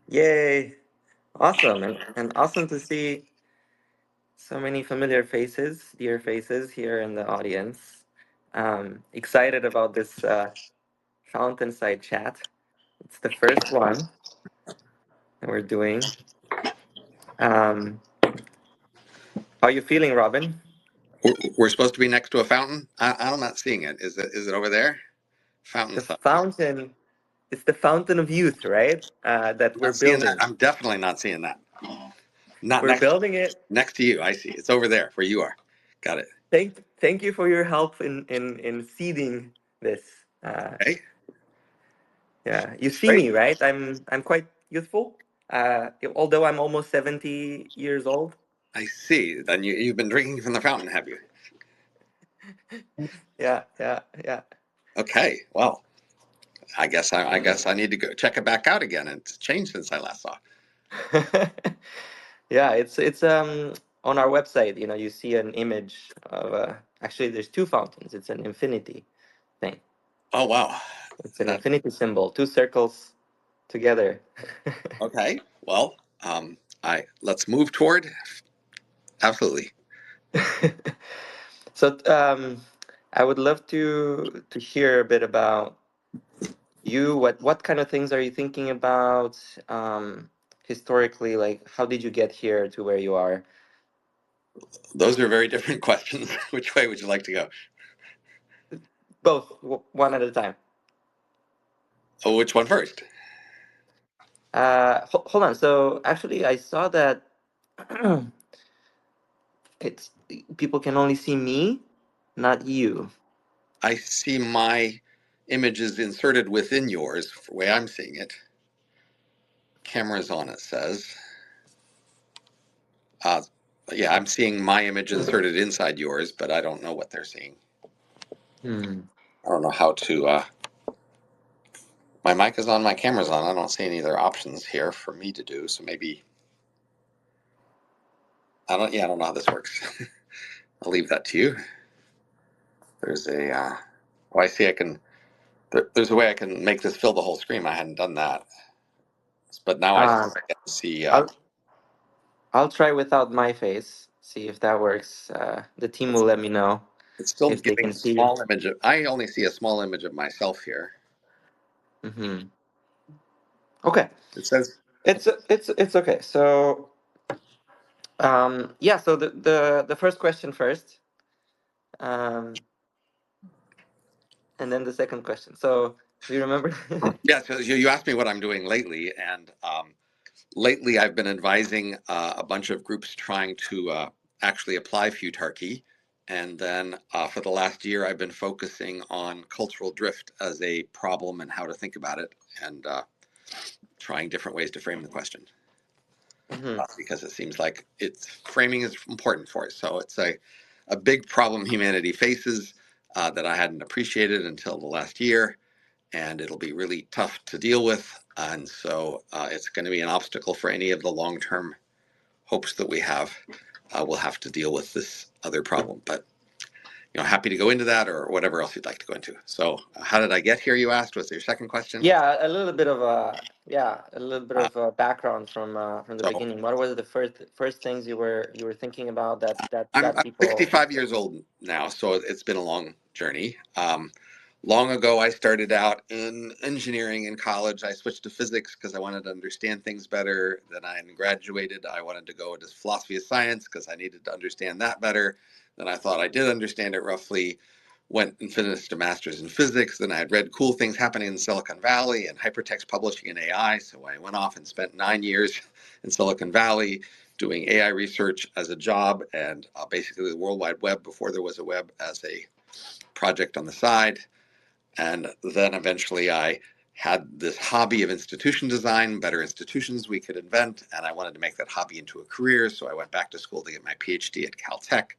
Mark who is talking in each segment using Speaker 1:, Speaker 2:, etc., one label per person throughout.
Speaker 1: Yay! Awesome, and awesome to see so many familiar faces, dear faces here in the audience. Excited about this FountainSide chat. It's the first one that we're doing. Um, how are you feeling, Robin?
Speaker 2: We're supposed to be next to a fountain. I'm not seeing it. Is it over there?
Speaker 1: The
Speaker 2: FountainSide.
Speaker 1: fountain. It's the fountain of youth, right? That we're
Speaker 2: Not seeing that.
Speaker 1: building.
Speaker 2: I'm definitely not seeing that. Not
Speaker 1: We're
Speaker 2: next
Speaker 1: building it.
Speaker 2: next to you. I see. It's over there where you are. Got it.
Speaker 1: Thank you for your help in seeding this.
Speaker 2: Okay.
Speaker 1: Yeah, you see
Speaker 2: Great.
Speaker 1: me, right? I'm quite youthful. Although I'm almost 70 years old.
Speaker 2: I see. Then you've been drinking from the fountain, have you?
Speaker 1: Yeah, yeah, yeah.
Speaker 2: Okay. Well, I guess I need to go check it back out again. It's changed since I last saw.
Speaker 1: Yeah, it's on our website, you see an image of actually there's two fountains. It's an infinity thing.
Speaker 2: Oh wow.
Speaker 1: It's an
Speaker 2: That
Speaker 1: infinity symbol, two circles together.
Speaker 2: okay. Well, I let's move toward absolutely.
Speaker 1: So I would love to hear a bit about you. What kind of things are you thinking about historically? Like, how did you get here to where you are?
Speaker 2: Those are very different questions. Which way would you like to go?
Speaker 1: Both, one at a time.
Speaker 2: Oh, which one first?
Speaker 1: Hold on. So actually, I saw that it's people can only see me, not you.
Speaker 2: I see my images inserted within yours, the way I'm seeing it. Cameras on, it says. Uh, yeah, I'm seeing my image inserted inside yours, but I don't know what they're seeing.
Speaker 1: Hmm.
Speaker 2: I don't know how to. My mic is on, my camera's on. I don't see any other options here for me to do. So maybe I don't. Yeah, I don't know how this works. I'll leave that to you. There's a. Oh, I see. I can. There's a way I can make this fill the whole screen. I hadn't done that, but now I
Speaker 1: Uh,
Speaker 2: get to see.
Speaker 1: I'll I'll try without my face. See if that works. The team will let me know
Speaker 2: It's still
Speaker 1: if they
Speaker 2: giving
Speaker 1: can
Speaker 2: a
Speaker 1: see.
Speaker 2: small image of. I only see a small image of myself here.
Speaker 1: Hmm. Okay,
Speaker 2: It says
Speaker 1: it's okay. So yeah. So the first question first, um, and then the second question. So do you remember?
Speaker 2: yeah. So you asked me what I'm doing lately, and lately I've been advising a bunch of groups trying to actually apply futarchy, and then for the last year I've been focusing on cultural drift as a problem and how to think about it, and trying different ways to frame the question.
Speaker 1: Hmm.
Speaker 2: Because it seems like its framing is important for it. So it's a big problem humanity faces that I hadn't appreciated until the last year, and it'll be really tough to deal with. And so it's going to be an obstacle for any of the long term hopes that we have. We'll have to deal with this other problem. But happy to go into that or whatever else you'd like to go into. So, how did I get here? You asked. Was your second question?
Speaker 1: Yeah, a little bit of a yeah, a little bit
Speaker 2: Uh,
Speaker 1: of a background from the
Speaker 2: so,
Speaker 1: beginning. What was the first things you were thinking about that
Speaker 2: I'm
Speaker 1: got people?
Speaker 2: 65 years old now, so it's been a long journey. Long ago, I started out in engineering in college. I switched to physics because I wanted to understand things better. Then I graduated. I wanted to go into philosophy of science because I needed to understand that better. Then I thought I did understand it roughly. Went and finished a master's in physics. Then I had read cool things happening in Silicon Valley and hypertext publishing and AI. So I went off and spent 9 years in Silicon Valley doing AI research as a job and basically the World Wide Web before there was a web as a project on the side. And then eventually I had this hobby of institution design, better institutions we could invent, and I wanted to make that hobby into a career. So I went back to school to get my PhD at Caltech,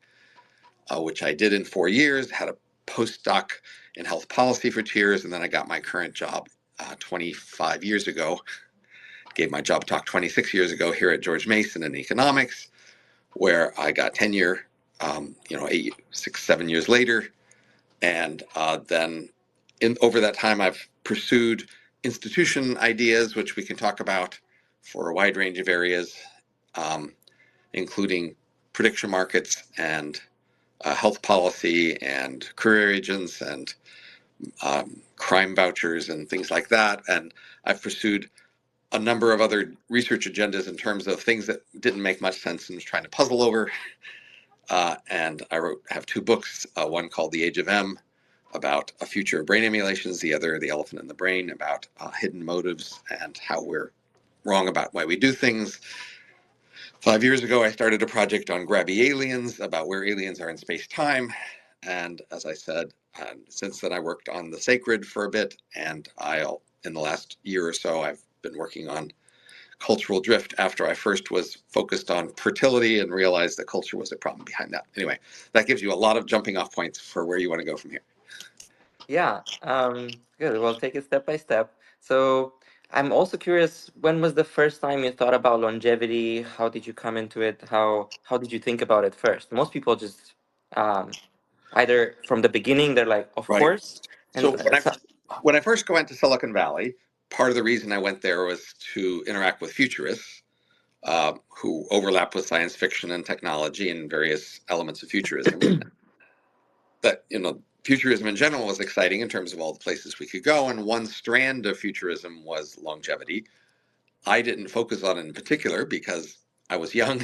Speaker 2: which I did in 4 years, had a postdoc in health policy for 2 years, and then I got my current job 25 years ago. Gave my job talk 26 years ago here at George Mason in economics, where I got tenure, 6, 7 years later. And then over that time, I've pursued institution ideas, which we can talk about, for a wide range of areas, um, including prediction markets and health policy and career agents and crime vouchers and things like that. And I've pursued a number of other research agendas in terms of things that didn't make much sense and was trying to puzzle over. And have two books, one called The Age of M, about a future of brain emulations, the other, The Elephant in the Brain, about hidden motives and how we're wrong about why we do things. 5 years ago, I started a project on grabby aliens, about where aliens are in space time. And as I said, since then I worked on the sacred for a bit, and in the last year or so, I've been working on cultural drift after I first was focused on fertility and realized that culture was a problem behind that. Anyway, that gives you a lot of jumping off points for where you want to go from here.
Speaker 1: Yeah, good. We'll take it step by step. So I'm also curious, when was the first time you thought about longevity? How did you come into it? How did you think about it first? Most people just um, either from the beginning they're like, of
Speaker 2: Right.
Speaker 1: course, and
Speaker 2: So when I first went to Silicon Valley, part of the reason I went there was to interact with futurists who overlap with science fiction and technology and various elements of futurism. But futurism in general was exciting in terms of all the places we could go, and one strand of futurism was longevity. I didn't focus on it in particular because I was young.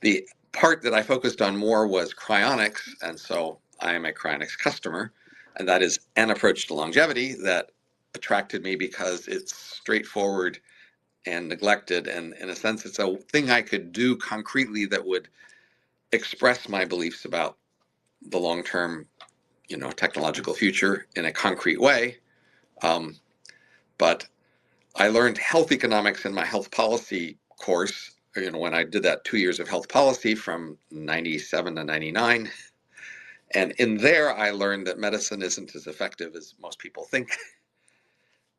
Speaker 2: The part that I focused on more was cryonics, and so I am a cryonics customer, and that is an approach to longevity that attracted me because it's straightforward and neglected, and in a sense, it's a thing I could do concretely that would express my beliefs about the long-term, technological future in a concrete way. Um, but I learned health economics in my health policy course. When I did that 2 years of health policy from 97 to 99. And in there, I learned that medicine isn't as effective as most people think.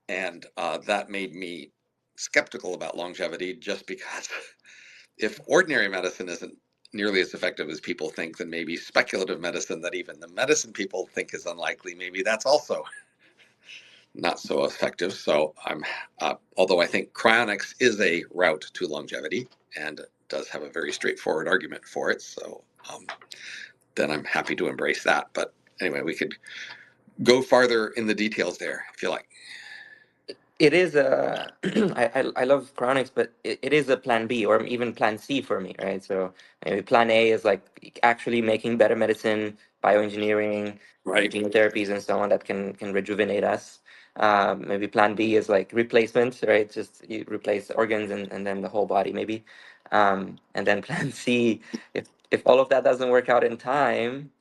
Speaker 2: And that made me skeptical about longevity just because if ordinary medicine isn't nearly as effective as people think, then maybe speculative medicine that even the medicine people think is unlikely, maybe that's also not so effective. So although I think cryonics is a route to longevity and does have a very straightforward argument for it, so then I'm happy to embrace that. But anyway, we could go farther in the details there if you like.
Speaker 1: it is a I love chronics, but it is a plan B or even plan C for me, right? So maybe plan A is like actually making better medicine, bioengineering,
Speaker 2: Right.
Speaker 1: gene therapies, and so on that can rejuvenate us. Maybe plan B is like replacement, right? Just you replace organs and then the whole body, maybe. And then plan C, if all of that doesn't work out in time,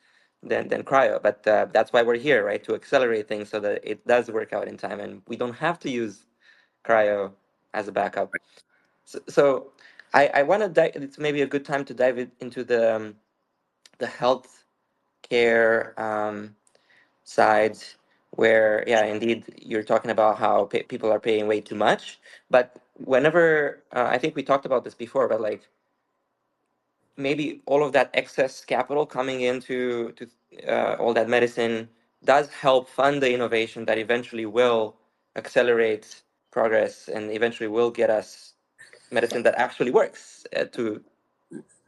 Speaker 1: then cryo. But that's why we're here, right? To accelerate things so that it does work out in time, and we don't have to use cryo as a backup. So I want to dive. It's maybe a good time to dive into the health care side, where yeah, indeed, you're talking about how people are paying way too much. But whenever I think we talked about this before, but like maybe all of that excess capital coming into to all that medicine does help fund the innovation that eventually will accelerate progress and eventually will get us medicine that actually works to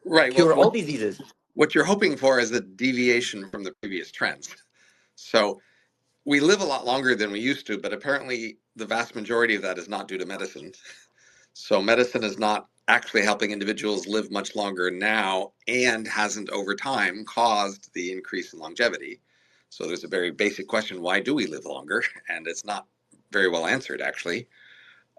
Speaker 2: Right. Well,
Speaker 1: cure all diseases.
Speaker 2: what you're hoping for is a deviation from the previous trends. So we live a lot longer than we used to, but apparently the vast majority of that is not due to medicine. So medicine is not actually helping individuals live much longer now and hasn't over time caused the increase in longevity. So there's a very basic question, why do we live longer? And it's not very well answered, actually.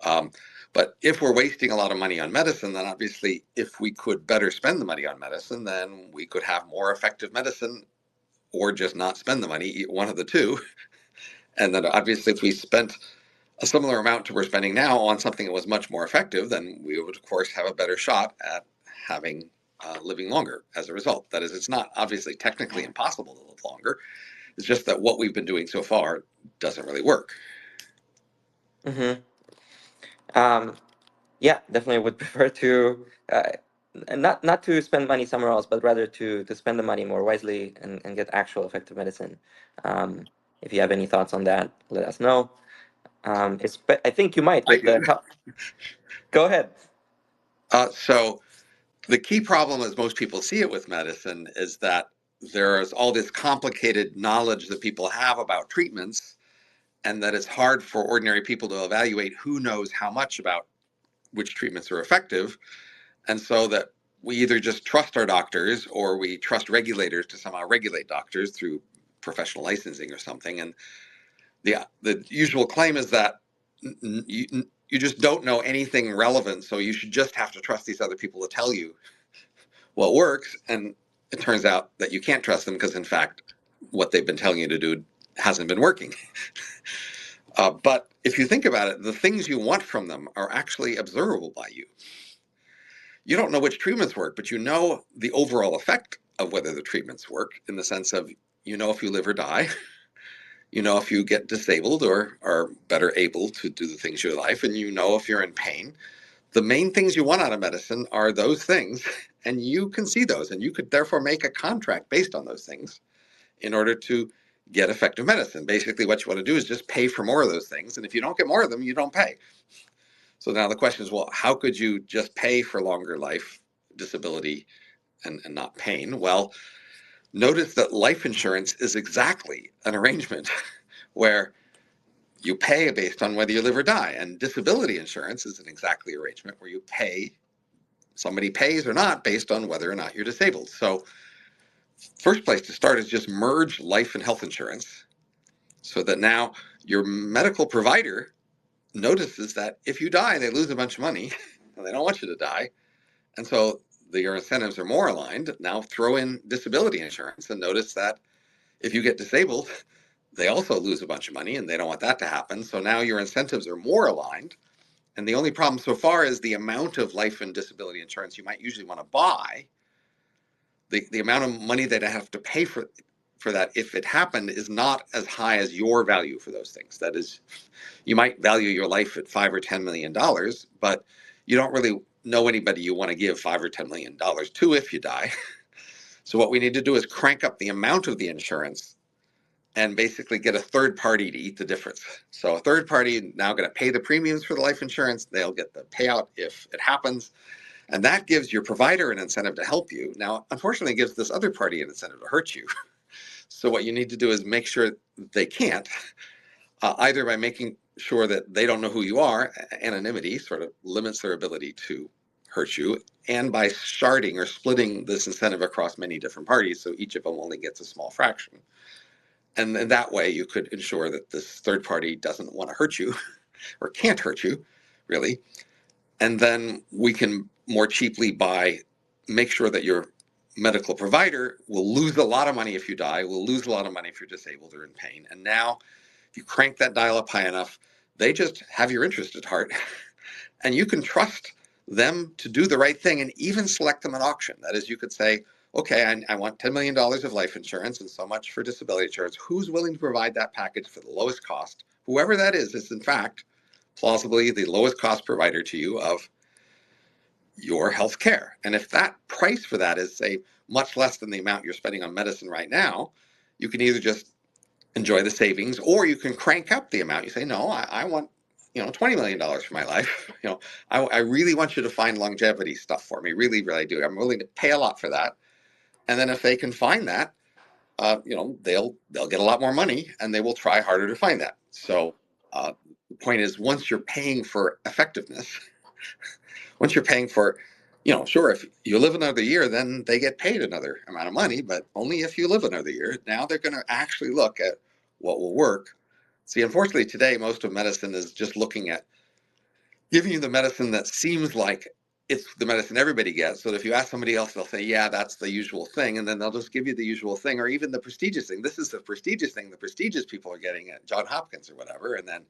Speaker 2: Um, but if we're wasting a lot of money on medicine, then obviously if we could better spend the money on medicine, then we could have more effective medicine or just not spend the money, one of the two. And then obviously if we spent a similar amount to we're spending now on something that was much more effective, then we would, of course, have a better shot at having living longer as a result. That is, it's not obviously technically impossible to live longer. It's just that what we've been doing so far doesn't really work.
Speaker 1: Hmm. Um, yeah, definitely would prefer to not to spend money somewhere else, but rather to spend the money more wisely and get actual effective medicine. Um, if you have any thoughts on that, let us know. I think you might
Speaker 2: I
Speaker 1: with the
Speaker 2: do.
Speaker 1: help. Go ahead.
Speaker 2: So the key problem, as most people see it with medicine, is that there's all this complicated knowledge that people have about treatments, and that it's hard for ordinary people to evaluate who knows how much about which treatments are effective. And so that we either just trust our doctors or we trust regulators to somehow regulate doctors through professional licensing or something. And the usual claim is that you just don't know anything relevant, so you should just have to trust these other people to tell you what works. And it turns out that you can't trust them because, in fact, what they've been telling you to do hasn't been working. But if you think about it, the things you want from them are actually observable by you. You don't know which treatments work, but you know the overall effect of whether the treatments work, in the sense of, you know, if you live or die, you know if you get disabled or are better able to do the things of your life, and you know if you're in pain. The main things you want out of medicine are those things, and you can see those, and you could therefore make a contract based on those things in order to get effective medicine. Basically, what you want to do is just pay for more of those things, and if you don't get more of them, you don't pay. So now the question is, well, how could you just pay for longer life, disability, and not pain? Well, notice that life insurance is exactly an arrangement where you pay based on whether you live or die. And disability insurance is an exactly arrangement where you pay, somebody pays or not based on whether or not you're disabled. So first place to start is just merge life and health insurance, so that now your medical provider notices that if you die, they lose a bunch of money and they don't want you to die. And so your incentives are more aligned. Now throw in disability insurance and notice that if you get disabled, they also lose a bunch of money and they don't want that to happen. So now your incentives are more aligned. And the only problem so far is the amount of life and disability insurance you might usually want to buy. The amount of money that I have to pay for that, if it happened, is not as high as your value for those things. That is, you might value your life at $5 or $10 million, but you don't really know anybody you want to give $5 or $10 million to if you die. So what we need to do is crank up the amount of the insurance and basically get a third party to eat the difference. So a third party now going to pay the premiums for the life insurance. They'll get the payout if it happens. And that gives your provider an incentive to help you. Now, unfortunately, it gives this other party an incentive to hurt you. So what you need to do is make sure they can't, either by making sure that they don't know who you are. Anonymity sort of limits their ability to hurt you, and by sharding or splitting this incentive across many different parties, so each of them only gets a small fraction. And in that way, you could ensure that this third party doesn't want to hurt you or can't hurt you, really. And then we can more cheaply make sure that your medical provider will lose a lot of money if you die, will lose a lot of money if you're disabled or in pain. And now, if you crank that dial up high enough, they just have your interest at heart. And you can trust them to do the right thing and even select them at auction. That is, you could say, okay, I want $10 million of life insurance and so much for disability insurance. Who's willing to provide that package for the lowest cost? Whoever that is in fact plausibly the lowest cost provider to you of your health care. And if that price for that is, say, much less than the amount you're spending on medicine right now, you can either just enjoy the savings, or you can crank up the amount. You say, no, I want, $20 million for my life. I really want you to find longevity stuff for me. Really, really do. I'm willing to pay a lot for that. And then if they can find that, they'll get a lot more money, and they will try harder to find that. So the point is, once you're paying for effectiveness, once you're paying for, sure, if you live another year, then they get paid another amount of money, but only if you live another year. Now they're going to actually look at what will work. See, unfortunately, today, most of medicine is just looking at giving you the medicine that seems like it's the medicine everybody gets. So if you ask somebody else, they'll say, yeah, that's the usual thing. And then they'll just give you the usual thing, or even the prestigious thing. This is the prestigious thing the prestigious people are getting at Johns Hopkins or whatever. And then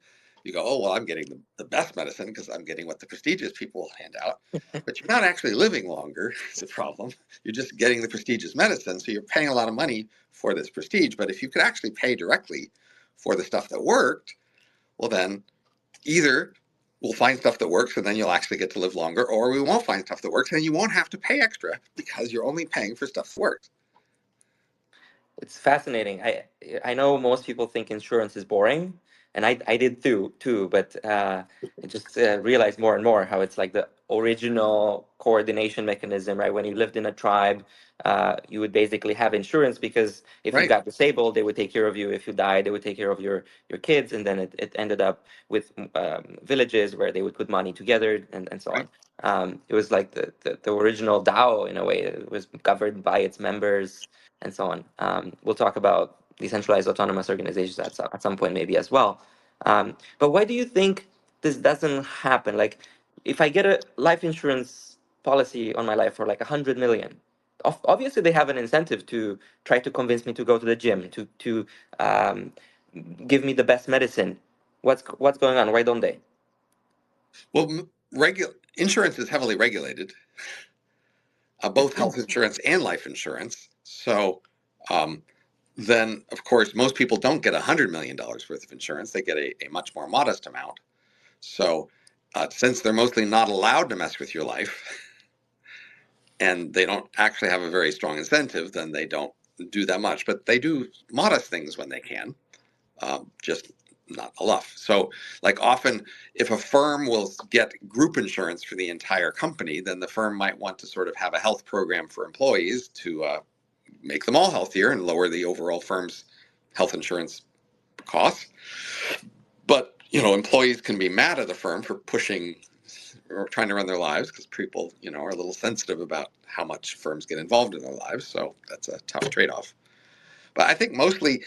Speaker 2: you go, oh, well, I'm getting the best medicine because I'm getting what the prestigious people hand out. But you're not actually living longer. It's a problem. You're just getting the prestigious medicine. So you're paying a lot of money for this prestige. But if you could actually pay directly for the stuff that worked, well, then either we'll find stuff that works and then you'll actually get to live longer, or we won't find stuff that works and you won't have to pay extra because you're only paying for stuff that works.
Speaker 1: It's fascinating. I know most people think insurance is boring, and I did too, but I just realized more and more how it's like the original coordination mechanism, right? When you lived in a tribe, you would basically have insurance because if you
Speaker 2: Right,
Speaker 1: got disabled, they would take care of you. If you died, they would take care of your kids, and then it ended up with villages where they would put money together and so
Speaker 2: right.
Speaker 1: on. It was like the original DAO in a way. It was governed by its members and so on. We'll talk about decentralized autonomous organizations at some point maybe as well. But why do you think this doesn't happen? Like, if I get a life insurance policy on my life for like 100 million, obviously they have an incentive to try to convince me to go to the gym, to um, give me the best medicine. What's going on? Why don't they?
Speaker 2: Well, insurance is heavily regulated, both health insurance and life insurance. So um, then, of course, most people don't get $100 million worth of insurance. They get a much more modest amount. So since they're mostly not allowed to mess with your life, and they don't actually have a very strong incentive, then they don't do that much. But they do modest things when they can, just not enough. So, like often, if a firm will get group insurance for the entire company, then the firm might want to sort of have a health program for employees to make them all healthier and lower the overall firm's health insurance costs. But employees can be mad at the firm for pushing or trying to run their lives because people, are a little sensitive about how much firms get involved in their lives. So that's a tough trade-off. But I think mostly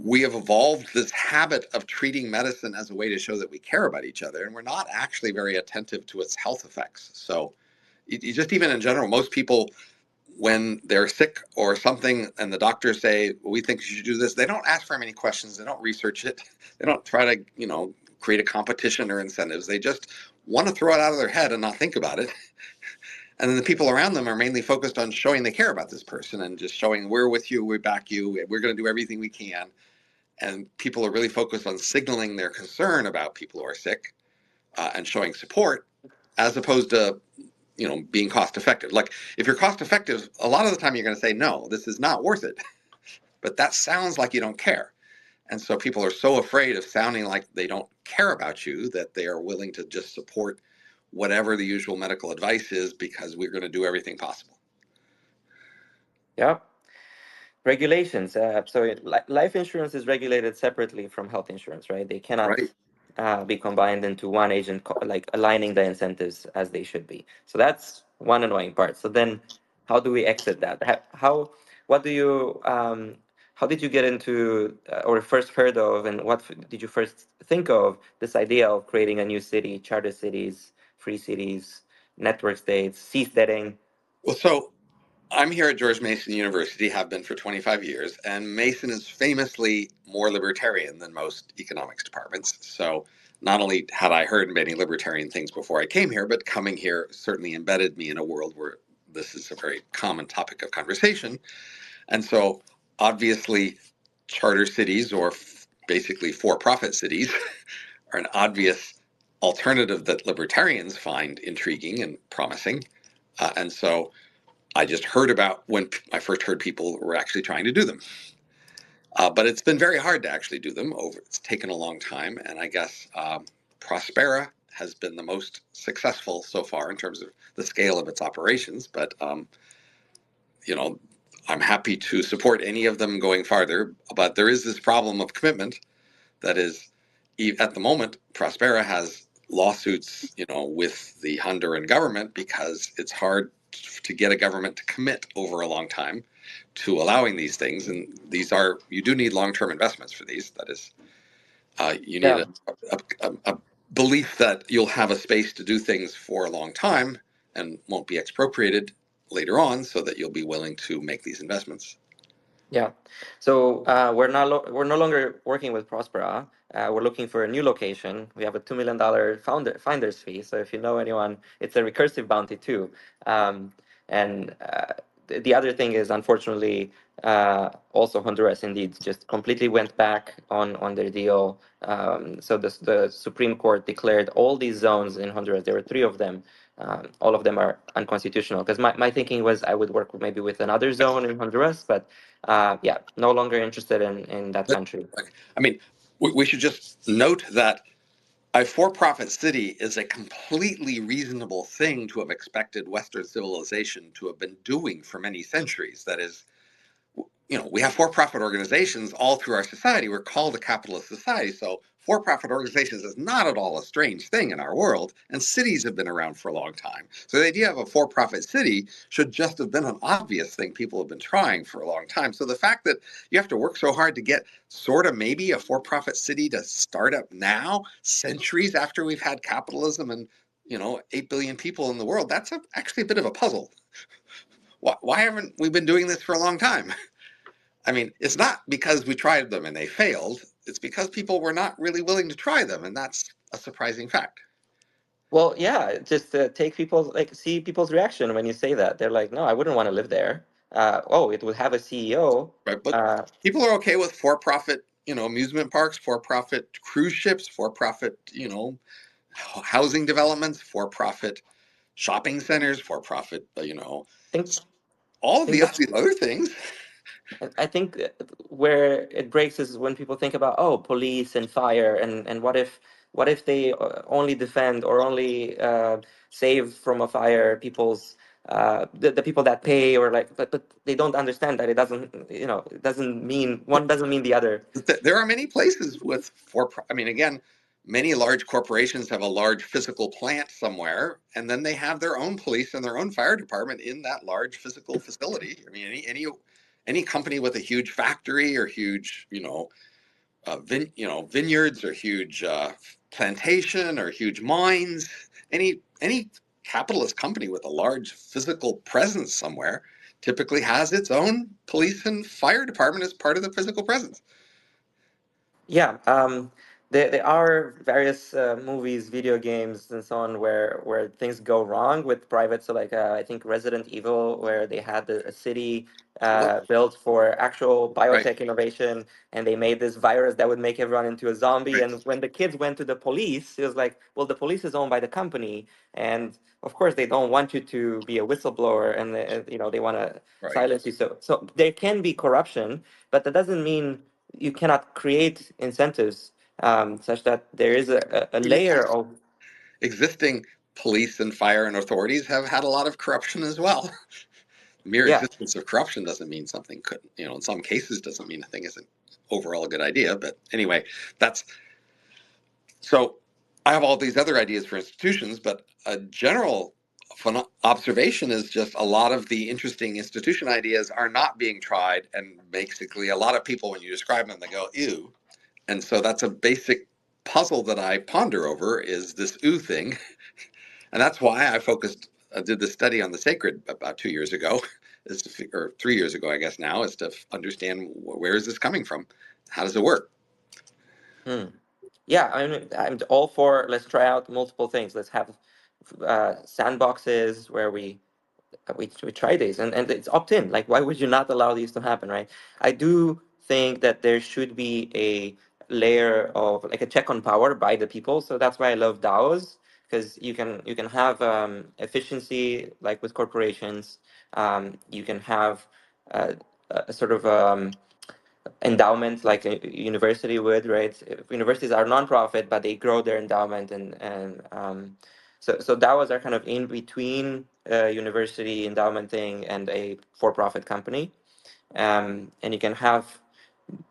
Speaker 2: we have evolved this habit of treating medicine as a way to show that we care about each other, and we're not actually very attentive to its health effects. So you just even in general, most people when they're sick or something and the doctors say, well, we think you should do this, they don't ask for many questions. They don't research it. They don't try to, create a competition or incentives. They just want to throw it out of their head and not think about it. And then the people around them are mainly focused on showing they care about this person and just showing we're with you, we back you, we're going to do everything we can. And people are really focused on signaling their concern about people who are sick and showing support as opposed to being cost effective. Like if you're cost effective, a lot of the time you're going to say no, this is not worth it. But that sounds like you don't care. And so people are so afraid of sounding like they don't care about you that they are willing to just support whatever the usual medical advice is because we're going to do everything possible.
Speaker 1: Yeah. Regulations. Life insurance is regulated separately from health insurance, right? They cannot
Speaker 2: Right.
Speaker 1: be combined into one agent, like aligning the incentives as they should be. So that's one annoying part. So then, how do we exit that? What do you, how did you get into, or first heard of, and did you first think of this idea of creating a new city, charter cities, free cities, network states, seasteading?
Speaker 2: Well, so I'm here at George Mason University, have been for 25 years, and Mason is famously more libertarian than most economics departments. So not only had I heard many libertarian things before I came here, but coming here certainly embedded me in a world where this is a very common topic of conversation. And so obviously, charter cities or basically for profit cities are an obvious alternative that libertarians find intriguing and promising. And so I just heard about when I first heard people were actually trying to do them. But it's been very hard to actually do them. It's taken a long time, and I guess Prospera has been the most successful so far in terms of the scale of its operations. But you know, I'm happy to support any of them going farther. But there is this problem of commitment that is, at the moment, Prospera has lawsuits, with the Honduran government because it's hard to get a government to commit over a long time to allowing these things. And you do need long-term investments for these. That is, you need
Speaker 1: Yeah.
Speaker 2: a belief that you'll have a space to do things for a long time and won't be expropriated later on so that you'll be willing to make these investments.
Speaker 1: Yeah. So we're no longer working with Prospera. We're looking for a new location. We have a $2 million finder's fee. So if you know anyone, it's a recursive bounty too. And the other thing is, unfortunately, also Honduras indeed just completely went back on their deal. So the Supreme Court declared all these zones in Honduras. There were three of them. All of them are unconstitutional. Because my thinking was I would work maybe with another zone in Honduras, but yeah, no longer interested in that
Speaker 2: But,
Speaker 1: country.
Speaker 2: like, I mean, We should just note that a for-profit city is a completely reasonable thing to have expected Western civilization to have been doing for many centuries. That is, we have for-profit organizations all through our society. We're called a capitalist society, so for-profit organizations is not at all a strange thing in our world, and cities have been around for a long time. So the idea of a for-profit city should just have been an obvious thing people have been trying for a long time. So the fact that you have to work so hard to get sort of maybe a for-profit city to start up now, centuries after we've had capitalism and 8 billion people in the world, that's actually a bit of a puzzle. Why haven't we been doing this for a long time? I mean, it's not because we tried them and they failed. It's because people were not really willing to try them, and that's a surprising fact.
Speaker 1: Well, yeah, just take people's like see people's reaction when you say that. They're like, "No, I wouldn't want to live there." Oh, it would have a CEO.
Speaker 2: Right? But
Speaker 1: Uh,
Speaker 2: people are okay with for-profit, amusement parks, for-profit cruise ships, for-profit, housing developments, for-profit shopping centers, for-profit,
Speaker 1: think
Speaker 2: all of
Speaker 1: think
Speaker 2: these other things.
Speaker 1: I think where it breaks is when people think about, oh, police and fire, and what if they only defend or only save from a fire people's the people that pay, or like, but they don't understand that it doesn't mean one doesn't mean the other.
Speaker 2: There are many places with I mean, again, many large corporations have a large physical plant somewhere, and then they have their own police and their own fire department in that large physical facility. I mean, any company with a huge factory or huge, vineyards or huge plantation or huge mines, any capitalist company with a large physical presence somewhere typically has its own police and fire department as part of the physical presence.
Speaker 1: Yeah, there are various movies, video games, and so on where things go wrong with private. So, like, I think Resident Evil, where they had a city built for actual
Speaker 2: Right,
Speaker 1: biotech innovation, and they made this virus that would make everyone into a zombie.
Speaker 2: right,
Speaker 1: And when the kids went to the police, it was like, well, the police is owned by the company, and of course they don't want you to be a whistleblower, and they want to
Speaker 2: right.
Speaker 1: silence you. So there can be corruption, but that doesn't mean you cannot create incentives such that there is a layer of
Speaker 2: Existing police and fire and authorities have had a lot of corruption as well. Mere
Speaker 1: yeah.
Speaker 2: existence of corruption doesn't mean something could, in some cases doesn't mean a thing isn't overall a good idea. But anyway, that's so I have all these other ideas for institutions, but a general observation is just a lot of the interesting institution ideas are not being tried. And basically, a lot of people, when you describe them, they go, ew. And so that's a basic puzzle that I ponder over is this ooh thing. And that's why I did the study on the sacred about 2 years ago, or 3 years ago, I guess now, is to understand where is this coming from? How does it work?
Speaker 1: Hmm. Yeah, I'm all for, let's try out multiple things. Let's have sandboxes where we try these, and it's opt-in. Like, why would you not allow these to happen, right? I do think that there should be a layer of like a check on power by the people. So that's why I love DAOs, because you can have efficiency like with corporations. You can have a sort of endowment like a university would, right? Universities are nonprofit, but they grow their endowment, and that was our kind of in between university endowment thing and a for-profit company. And you can have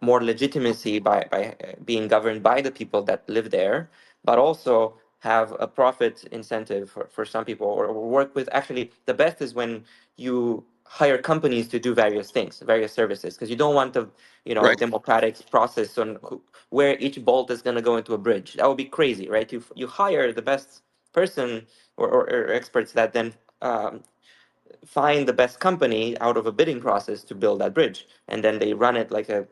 Speaker 1: more legitimacy by being governed by the people that live there, but also have a profit incentive for some people, or work with, actually the best is when you hire companies to do various things, various services, because you don't want the
Speaker 2: Right.
Speaker 1: democratic process on where each bolt is going to go into a bridge. That would be crazy, right? You hire the best person, or experts that then find the best company out of a bidding process to build that bridge, and then they run it like a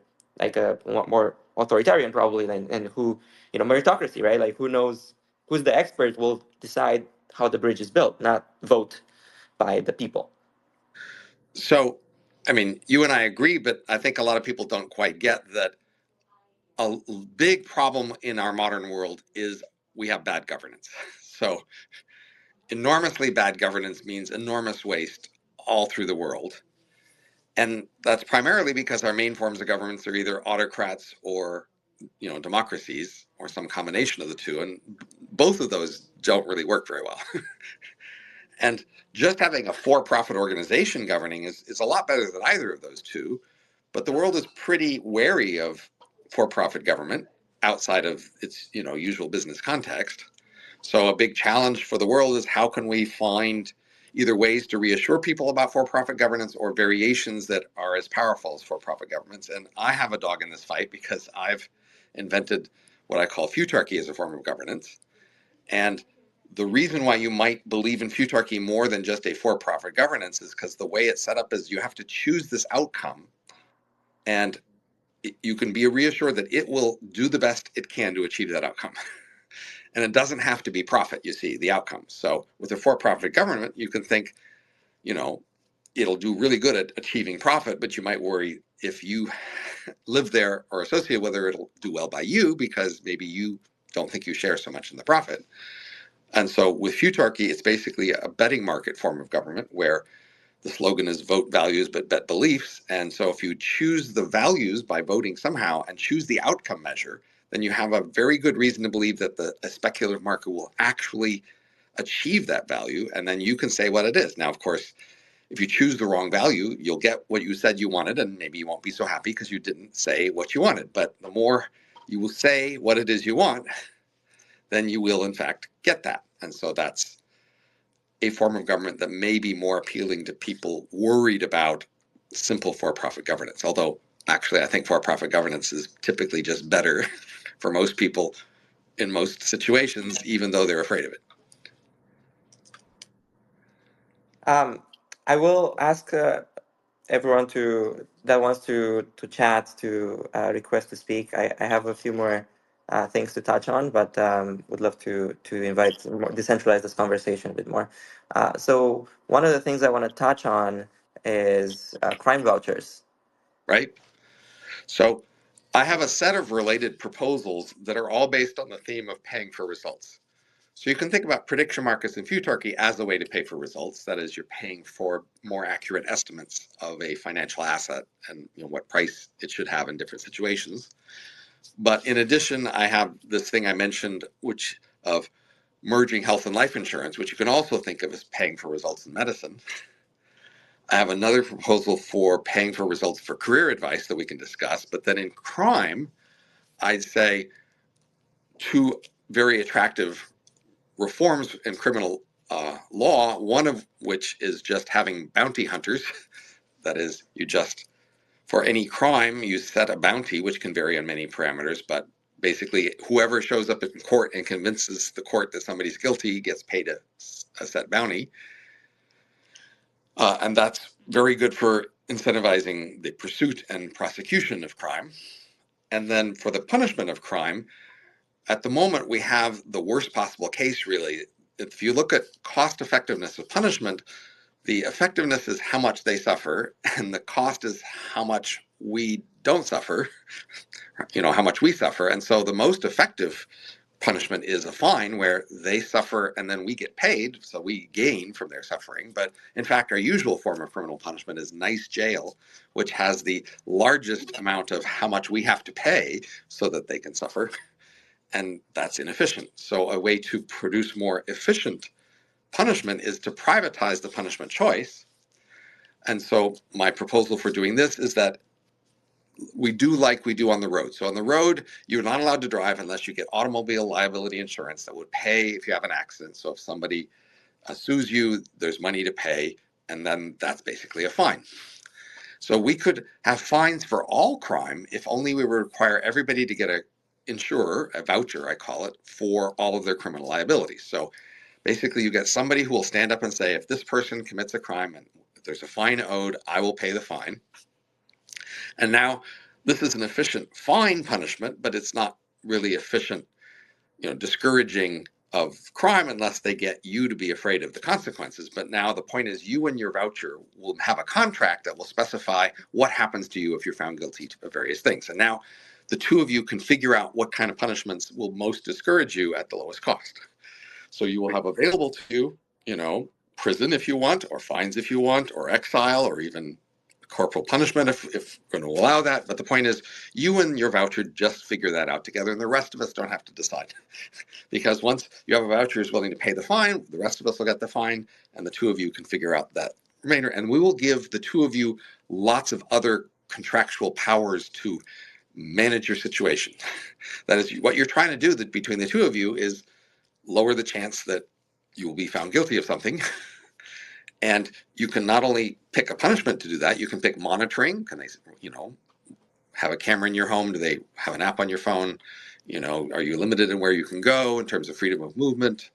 Speaker 1: more authoritarian probably than, and who, meritocracy, right? Like, who knows who's the expert will decide how the bridge is built, not vote by the people.
Speaker 2: So, I mean, you and I agree, but I think a lot of people don't quite get that a big problem in our modern world is we have bad governance. So, enormously bad governance means enormous waste all through the world. And that's primarily because our main forms of governments are either autocrats or democracies or some combination of the two, and both of those don't really work very well. And just having a for-profit organization governing is a lot better than either of those two. But the world is pretty wary of for-profit government outside of its usual business context. So a big challenge for the world is how can we find either ways to reassure people about for-profit governance or variations that are as powerful as for-profit governments. And I have a dog in this fight because I've invented what I call futarchy as a form of governance. And the reason why you might believe in futarchy more than just a for-profit governance is because the way it's set up is you have to choose this outcome, and you can be reassured that it will do the best it can to achieve that outcome. And it doesn't have to be profit, you see, the outcome. So with a for-profit government, you can think, it'll do really good at achieving profit, but you might worry if you live there or associate whether it'll do well by you because maybe you don't think you share so much in the profit. And so with futarchy, it's basically a betting market form of government where the slogan is vote values but bet beliefs. And so if you choose the values by voting somehow and choose the outcome measure, then you have a very good reason to believe that a speculative market will actually achieve that value. And then you can say what it is. Now, of course, if you choose the wrong value, you'll get what you said you wanted, and maybe you won't be so happy because you didn't say what you wanted. But the more you will say what it is you want, then you will, in fact, get that. And so that's a form of government that may be more appealing to people worried about simple for-profit governance. Although, actually, I think for-profit governance is typically just better for most people in most situations, even though they're afraid of it.
Speaker 1: I will ask everyone that wants to chat to request to speak. I have a few more things to touch on, but would love to invite more, decentralize this conversation a bit more. So one of the things I want to touch on is crime vouchers.
Speaker 2: Right? So I have a set of related proposals that are all based on the theme of paying for results. So you can think about prediction markets and futarchy as a way to pay for results. That is, you're paying for more accurate estimates of a financial asset and what price it should have in different situations. But in addition, I have this thing I mentioned, which of merging health and life insurance, which you can also think of as paying for results in medicine. I have another proposal for paying for results for career advice that we can discuss. But then in crime, I'd say two very attractive reforms in criminal law, one of which is just having bounty hunters. That is, for any crime, you set a bounty, which can vary on many parameters, but basically whoever shows up in court and convinces the court that somebody's guilty gets paid a set bounty. And that's very good for incentivizing the pursuit and prosecution of crime. And then for the punishment of crime, at the moment, we have the worst possible case, really. If you look at cost effectiveness of punishment, the effectiveness is how much they suffer, and the cost is how much we don't suffer, how much we suffer. And so the most effective punishment is a fine where they suffer and then we get paid, so we gain from their suffering. But in fact, our usual form of criminal punishment is nice jail, which has the largest amount of how much we have to pay so that they can suffer. And that's inefficient. So a way to produce more efficient punishment is to privatize the punishment choice. And so my proposal for doing this is that we do like we do on the road. So on the road, you're not allowed to drive unless you get automobile liability insurance that would pay if you have an accident. So if somebody sues you, there's money to pay, and then that's basically a fine. So we could have fines for all crime if only we would require everybody to get a insurer, a voucher, I call it, for all of their criminal liabilities. So basically you get somebody who will stand up and say, if this person commits a crime and if there's a fine owed, I will pay the fine. And now this is an efficient fine punishment, but it's not really efficient, discouraging of crime unless they get you to be afraid of the consequences. But now the point is you and your voucher will have a contract that will specify what happens to you if you're found guilty of various things. And now the two of you can figure out what kind of punishments will most discourage you at the lowest cost. So you will have available to you, prison if you want, or fines if you want, or exile, or even corporal punishment if we're going to allow that. But the point is, you and your voucher just figure that out together, and the rest of us don't have to decide. Because once you have a voucher who's willing to pay the fine, the rest of us will get the fine, and the two of you can figure out that remainder. And we will give the two of you lots of other contractual powers to manage your situation. That is, what you're trying to do between the two of you is lower the chance that you will be found guilty of something. And you can not only pick a punishment to do that, you can pick monitoring. Can they, have a camera in your home? Do they have an app on your phone? Are you limited in where you can go in terms of freedom of movement?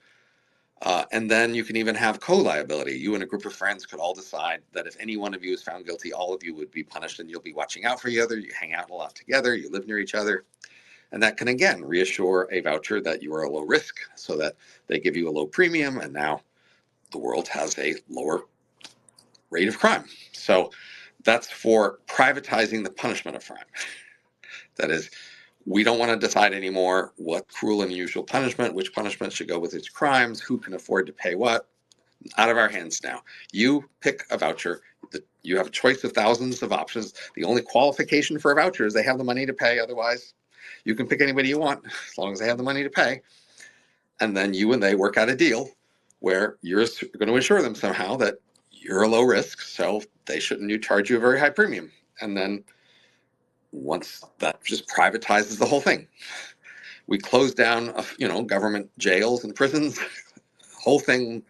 Speaker 2: And then you can even have co-liability. You and a group of friends could all decide that if any one of you is found guilty, all of you would be punished, and you'll be watching out for each other. You hang out a lot together. You live near each other. And that can, again, reassure a voucher that you are a low risk, so that they give you a low premium, and now the world has a lower rate of crime. So that's for privatizing the punishment of crime. That is, we don't want to decide anymore what cruel and unusual punishment, which punishment should go with its crimes, who can afford to pay what. Out of our hands now. You pick a voucher. You have a choice of thousands of options. The only qualification for a voucher is they have the money to pay. Otherwise, you can pick anybody you want as long as they have the money to pay. And then you and they work out a deal where you're going to assure them somehow that you're a low risk, so they shouldn't charge you a very high premium. And then once that just privatizes the whole thing, we close down, government jails and prisons. Whole thing.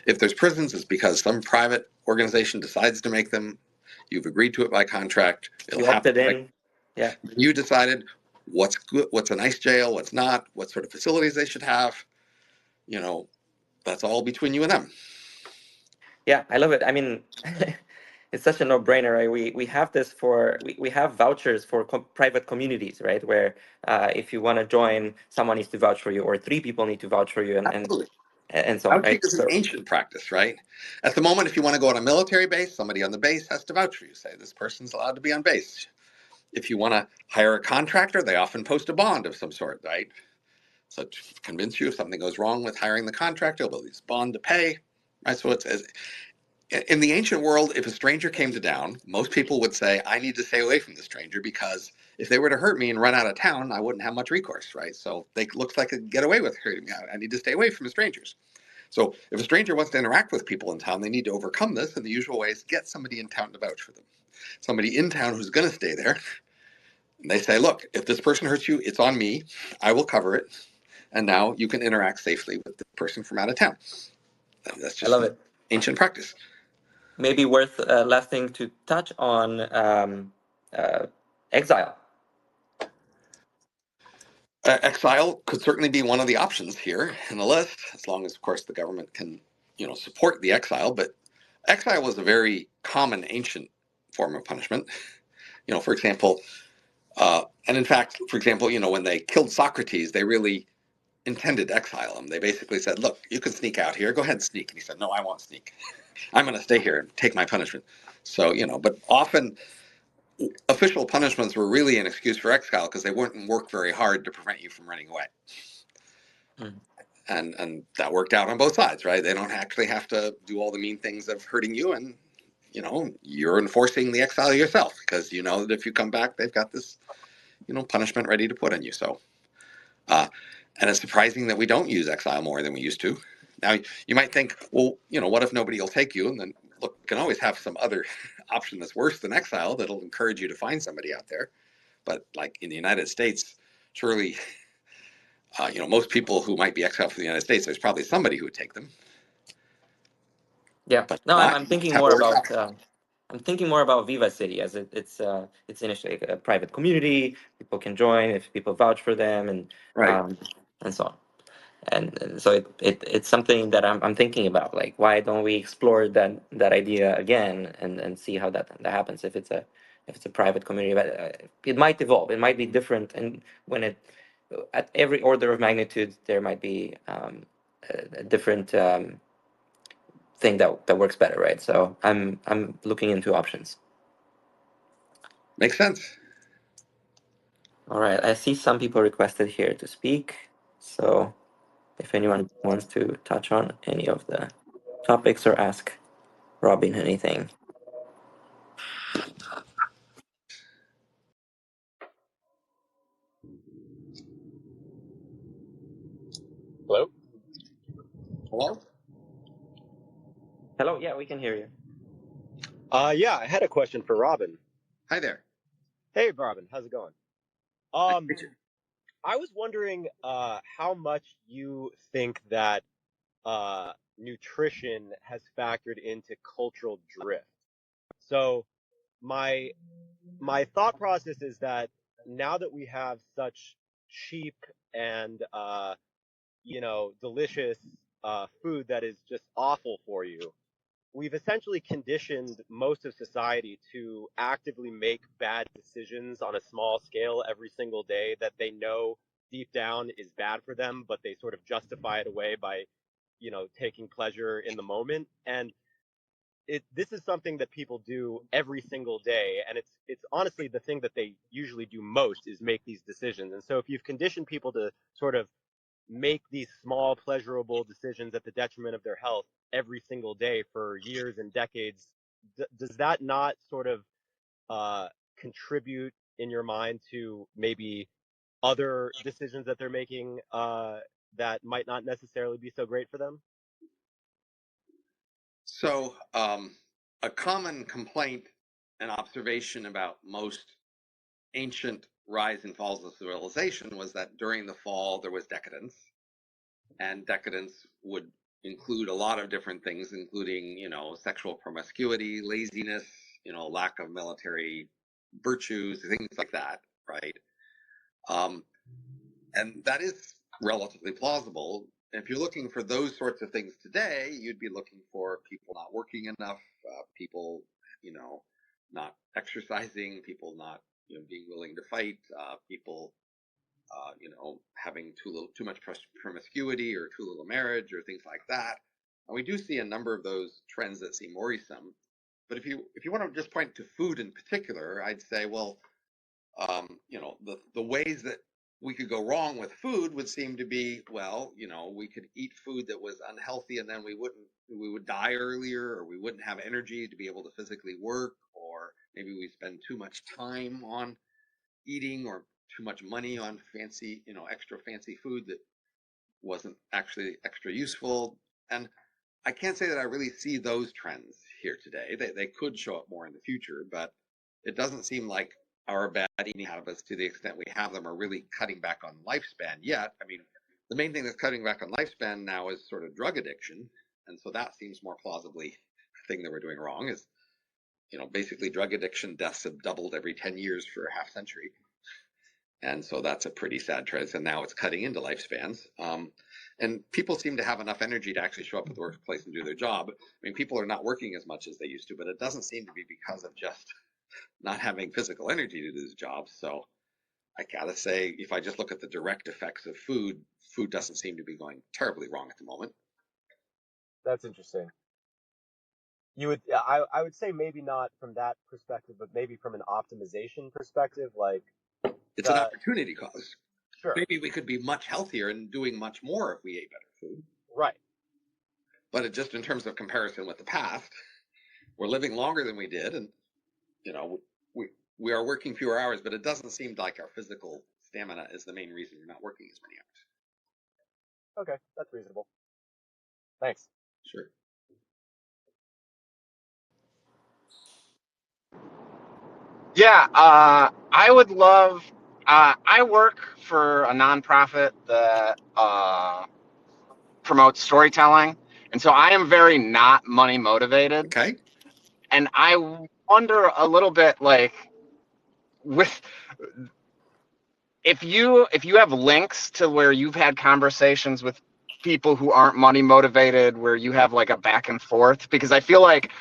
Speaker 2: If there's prisons, it's because some private organization decides to make them. You've agreed to it by contract. It'll
Speaker 1: You
Speaker 2: happen.
Speaker 1: opted in. Yeah.
Speaker 2: You decided what's good, what's a nice jail, what's not, what sort of facilities they should have. That's all between you and them.
Speaker 1: Yeah, I love it. I mean, it's such a no-brainer, right? We have this for we have vouchers for private communities, right? Where if you want to join, someone needs to vouch for you, or three people need to vouch for you,
Speaker 2: Absolutely.
Speaker 1: and so on,
Speaker 2: Vouching
Speaker 1: right?
Speaker 2: is an
Speaker 1: So
Speaker 2: ancient practice, right? At the moment, if you want to go on a military base, somebody on the base has to vouch for you. Say this person's allowed to be on base. If you want to hire a contractor, they often post a bond of some sort, right? So to convince you if something goes wrong with hiring the contractor, they'll use bond to pay, right? So it's in the ancient world, if a stranger came to town, most people would say, I need to stay away from the stranger because if they were to hurt me and run out of town, I wouldn't have much recourse, right? So they looks like I could get away with hurting me. I need to stay away from the strangers. So if a stranger wants to interact with people in town, they need to overcome this. And the usual way is get somebody in town to vouch for them. Somebody in town who's going to stay there. And they say, look, if this person hurts you, it's on me. I will cover it. And now you can interact safely with the person from out of town. That's
Speaker 1: I
Speaker 2: just
Speaker 1: love
Speaker 2: an
Speaker 1: it.
Speaker 2: ancient practice.
Speaker 1: Maybe worth last thing to touch on uh, exile.
Speaker 2: Exile could certainly be one of the options here in the list, as long as, of course, the government can, support the exile. But exile was a very common ancient form of punishment. For example, and in fact, for example, when they killed Socrates, they really intended to exile him. They basically said, "Look, you can sneak out here. Go ahead and sneak." And he said, "No, I won't sneak. I'm going to stay here and take my punishment." So, but often official punishments were really an excuse for exile because they wouldn't work very hard to prevent you from running away.
Speaker 1: Mm.
Speaker 2: And that worked out on both sides, right? They don't actually have to do all the mean things of hurting you, and you're enforcing the exile yourself because you know that if you come back, they've got this punishment ready to put on you. So, uh, and it's surprising that we don't use exile more than we used to. Now, you might think, well, what if nobody will take you? And then look, you can always have some other option that's worse than exile that'll encourage you to find somebody out there. But like in the United States, surely, most people who might be exiled from the United States, there's probably somebody who would take them.
Speaker 1: Yeah.
Speaker 2: But
Speaker 1: No, I'm
Speaker 2: not,
Speaker 1: I'm
Speaker 2: you just
Speaker 1: thinking
Speaker 2: have
Speaker 1: more
Speaker 2: to work
Speaker 1: about
Speaker 2: out.
Speaker 1: I'm thinking more about Viva.city as it's initially a private community. People can join if people vouch for them,
Speaker 2: Right.
Speaker 1: um, and so on. And so it's something that I'm thinking about. Like, why don't we explore that idea again and see how that happens if it's a private community? But it might evolve. It might be different, and when it at every order of magnitude, there might be a different. Thing that works better, right? So I'm looking into options.
Speaker 2: Makes sense.
Speaker 1: All right, I see some people requested here to speak. So if anyone wants to touch on any of the topics or ask Robin anything.
Speaker 3: Hello?
Speaker 2: Hello?
Speaker 1: Hello, yeah, we can hear you.
Speaker 3: Yeah, I had a question for Robin.
Speaker 2: Hi there.
Speaker 3: Hey, Robin, how's it going?
Speaker 2: Nice
Speaker 3: Um,
Speaker 2: to meet you.
Speaker 3: I was wondering how much you think that nutrition has factored into cultural drift. So my my thought process is that now that we have such cheap and delicious food that is just awful for you, we've essentially conditioned most of society to actively make bad decisions on a small scale every single day that they know deep down is bad for them, but they sort of justify it away by, taking pleasure in the moment. And this is something that people do every single day, and it's honestly the thing that they usually do most is make these decisions. And so if you've conditioned people to sort of make these small pleasurable decisions at the detriment of their health every single day for years and decades, does that not sort of contribute in your mind to maybe other decisions that they're making that might not necessarily be so great for them?
Speaker 2: So, a common complaint and observation about most ancient rise and falls of civilization was that during the fall there was decadence, and decadence would include a lot of different things, including, sexual promiscuity, laziness, lack of military virtues, things like that, right? Um, and that is relatively plausible. If you're looking for those sorts of things today, you'd be looking for people not working enough, people, not exercising, people not, being willing to fight, people, having too much promiscuity or too little marriage or things like that. And we do see a number of those trends that seem worrisome. But if you want to just point to food in particular, I'd say, well, the ways that we could go wrong with food would seem to be, well, we could eat food that was unhealthy and then we would die earlier, or we wouldn't have energy to be able to physically work, or maybe we spend too much time on eating or too much money on fancy, extra fancy food that wasn't actually extra useful. And I can't say that I really see those trends here today. They could show up more in the future, but it doesn't seem like our bad eating habits, to the extent we have them, are really cutting back on lifespan yet. I mean, the main thing that's cutting back on lifespan now is sort of drug addiction. And so that seems more plausibly the thing that we're doing wrong is, basically drug addiction deaths have doubled every 10 years for a half century. And so that's a pretty sad trend. And now it's cutting into lifespans. And people seem to have enough energy to actually show up at the workplace and do their job. I mean, people are not working as much as they used to, but it doesn't seem to be because of just not having physical energy to do this job. So I gotta say, if I just look at the direct effects of food, food doesn't seem to be going terribly wrong at the moment.
Speaker 3: That's interesting. I would say maybe not from that perspective, but maybe from an optimization perspective, like
Speaker 2: It's an
Speaker 3: the
Speaker 2: opportunity cost.
Speaker 3: sure,
Speaker 2: Maybe we could be much healthier and doing much more if we ate better food.
Speaker 3: right.
Speaker 2: But it just in terms of comparison with the past, we're living longer than we did, and you know we we are working fewer hours, but it doesn't seem like our physical stamina is the main reason we're not working as many hours.
Speaker 3: Okay, that's reasonable. Thanks.
Speaker 2: Sure.
Speaker 4: Yeah, I would love. I work for a nonprofit that promotes storytelling, and so I am very not money motivated.
Speaker 2: Okay.
Speaker 4: And I wonder a little bit, like, with if you have links to where you've had conversations with people who aren't money motivated, where you have like a back and forth, because I feel like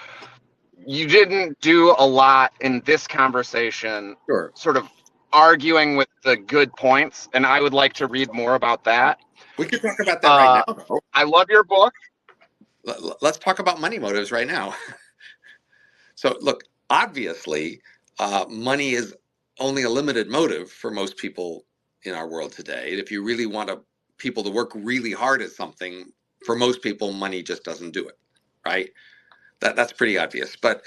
Speaker 4: you didn't do a lot in this conversation,
Speaker 2: Sure.
Speaker 4: sort of arguing with the good points, and I would like to read more about that.
Speaker 2: We could talk about that right now, though.
Speaker 4: I love your book.
Speaker 2: Let's talk about money motives right now. So, look, obviously, money is only a limited motive for most people in our world today. If you really want people to work really hard at something, for most people, money just doesn't do it, right? That's pretty obvious. But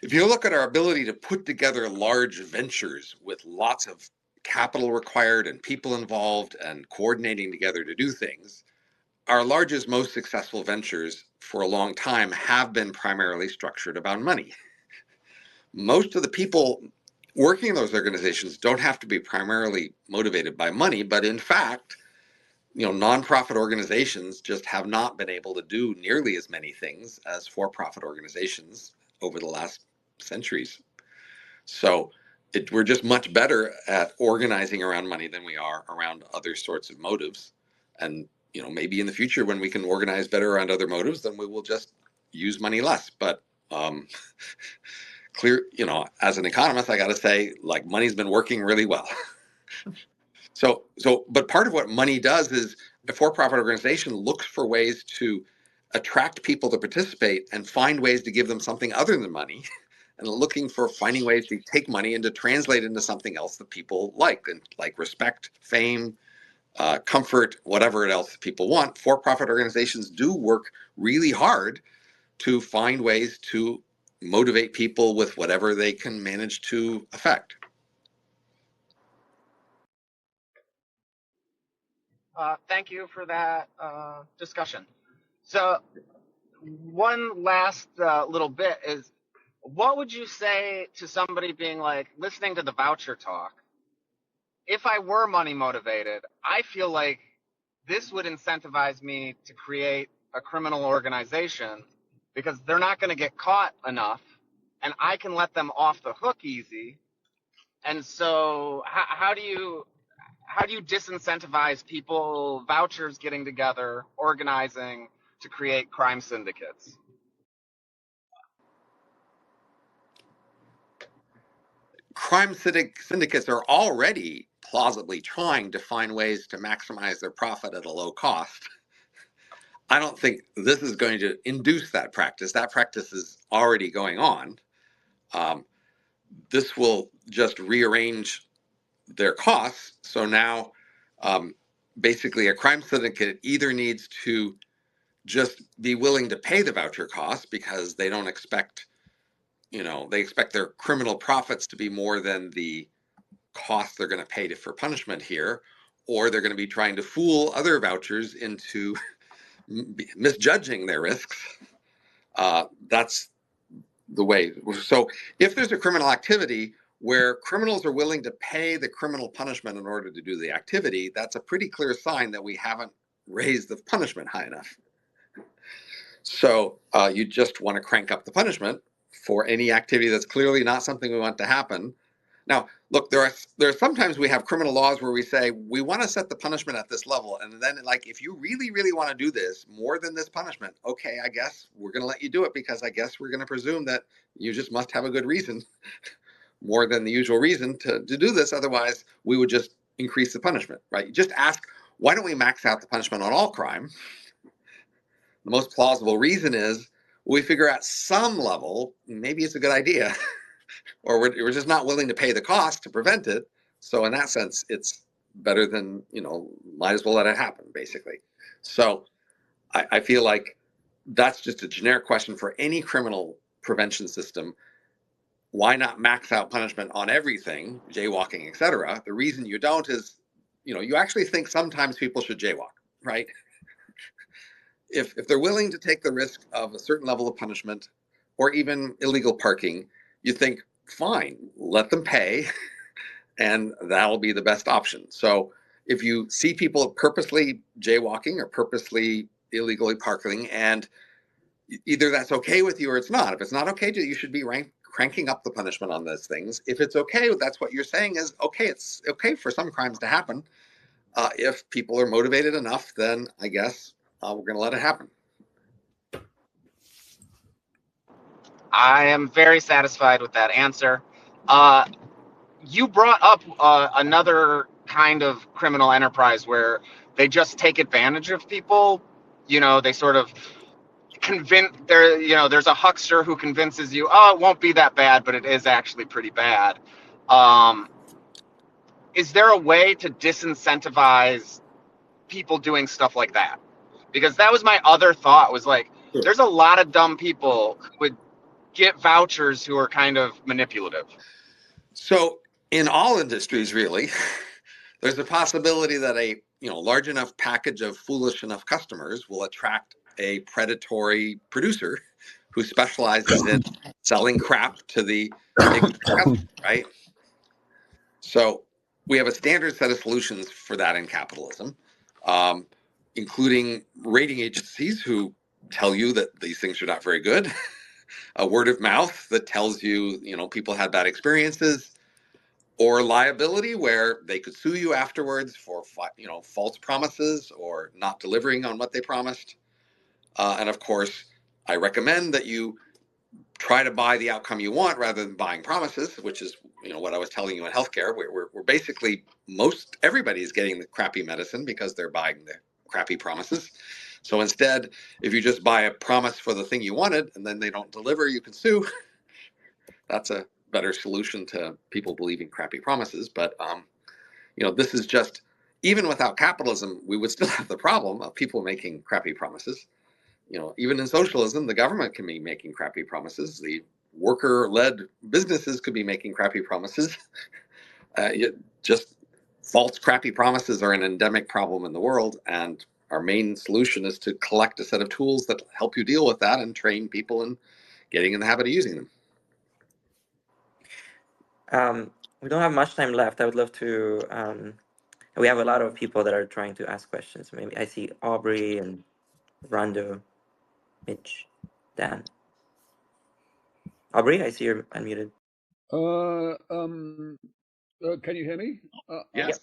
Speaker 2: If you look at our ability to put together large ventures with lots of capital required and people involved and coordinating together to do things, our largest, most successful ventures for a long time have been primarily structured about money. Most of the people working in those organizations don't have to be primarily motivated by money, but in fact, nonprofit organizations just have not been able to do nearly as many things as for-profit organizations over the last centuries. So we're just much better at organizing around money than we are around other sorts of motives. And maybe in the future when we can organize better around other motives, then we will just use money less. But clear, as an economist, I got to say, like, money's been working really well. But part of what money does is a for-profit organization looks for ways to attract people to participate and find ways to give them something other than money, and looking for finding ways to take money and to translate into something else that people like, and like respect, fame, comfort, whatever else people want. For-profit organizations do work really hard to find ways to motivate people with whatever they can manage to affect.
Speaker 4: Thank you for that discussion. So one last little bit is, what would you say to somebody being like, listening to the voucher talk? If I were money motivated, I feel like this would incentivize me to create a criminal organization because they're not going to get caught enough and I can let them off the hook easy. And so how do you disincentivize people, vouchers getting together, organizing to create crime syndicates?
Speaker 2: Crime syndicates are already plausibly trying to find ways to maximize their profit at a low cost. I don't think this is going to induce that practice. That practice is already going on. This will just rearrange their costs. So now, basically, a crime syndicate either needs to just be willing to pay the voucher costs because they don't expect, they expect their criminal profits to be more than the cost they're going to pay for punishment here, or they're going to be trying to fool other vouchers into misjudging their risks. That's the way. So if there's a criminal activity where criminals are willing to pay the criminal punishment in order to do the activity, that's a pretty clear sign that we haven't raised the punishment high enough. So you just want to crank up the punishment for any activity that's clearly not something we want to happen. Now, look, there are sometimes we have criminal laws where we say we want to set the punishment at this level, and then, like, if you really, really want to do this more than this punishment, okay, I guess we're going to let you do it because I guess we're going to presume that you just must have a good reason, more than the usual reason to do this. Otherwise, we would just increase the punishment, right? You just ask, why don't we max out the punishment on all crime? The most plausible reason is we figure at some level, maybe it's a good idea. Or we're just not willing to pay the cost to prevent it. So in that sense, it's better than, might as well let it happen, basically. So I feel like that's just a generic question for any criminal prevention system. Why not max out punishment on everything, jaywalking, et cetera? The reason you don't is, you actually think sometimes people should jaywalk, right? If they're willing to take the risk of a certain level of punishment or even illegal parking, you think, fine, let them pay, and that'll be the best option. So if you see people purposely jaywalking or purposely illegally parking, and either that's okay with you or it's not. If it's not okay to you, you should be cranking up the punishment on those things. If it's okay, that's what you're saying is, okay, it's okay for some crimes to happen. If people are motivated enough, then I guess we're going to let it happen.
Speaker 4: I am very satisfied with that answer. You brought up another kind of criminal enterprise where they just take advantage of people. They sort of there's a huckster who convinces you, oh, it won't be that bad, but it is actually pretty bad. Is there a way to disincentivize people doing stuff like that? Because that was my other thought, was like, there's a lot of dumb people who would get vouchers who are kind of manipulative?
Speaker 2: So in all industries, really, there's a possibility that a large enough package of foolish enough customers will attract a predatory producer who specializes in selling crap to the ignorant customer, right? So we have a standard set of solutions for that in capitalism, um, including rating agencies who tell you that these things are not very good, a word of mouth that tells you, people had bad experiences, or liability where they could sue you afterwards for false promises or not delivering on what they promised. And of course, I recommend that you try to buy the outcome you want rather than buying promises, which is what I was telling you in healthcare. We're basically everybody is getting the crappy medicine because they're buying the crappy promises. So instead, if you just buy a promise for the thing you wanted and then they don't deliver, you can sue. That's a better solution to people believing crappy promises. But this is just, even without capitalism, we would still have the problem of people making crappy promises. Even in socialism, the government can be making crappy promises. The worker-led businesses could be making crappy promises. Just false, crappy promises are an endemic problem in the world, and our main solution is to collect a set of tools that help you deal with that and train people in getting in the habit of using them.
Speaker 1: We don't have much time left. I would love to. We have a lot of people that are trying to ask questions. Maybe I see Aubrey and Rondo, Mitch, Dan. Aubrey, I see you're unmuted.
Speaker 5: Can you hear me?
Speaker 2: Yes.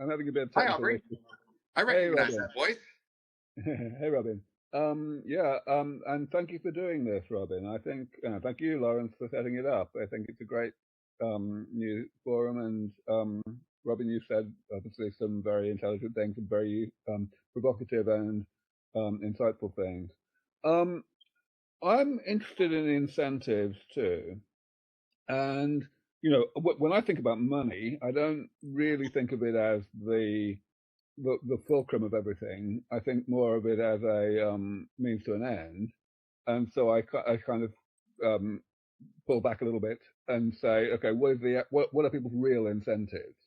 Speaker 5: I'm having a bit of
Speaker 2: Hi,
Speaker 5: technical
Speaker 2: Aubrey.
Speaker 5: issue.
Speaker 2: I recognize
Speaker 5: Robin.
Speaker 2: that voice.
Speaker 5: Hey, Robin. And thank you for doing this, Robin. I think, thank you, Lawrence, for setting it up. I think it's a great new forum. And Robin, you said obviously some very intelligent things and very provocative and insightful things. I'm interested in incentives too. And, when I think about money, I don't really think of it as the fulcrum of everything. I think more of it as a means to an end. And so I kind of pull back a little bit and say, okay, what are people's real incentives?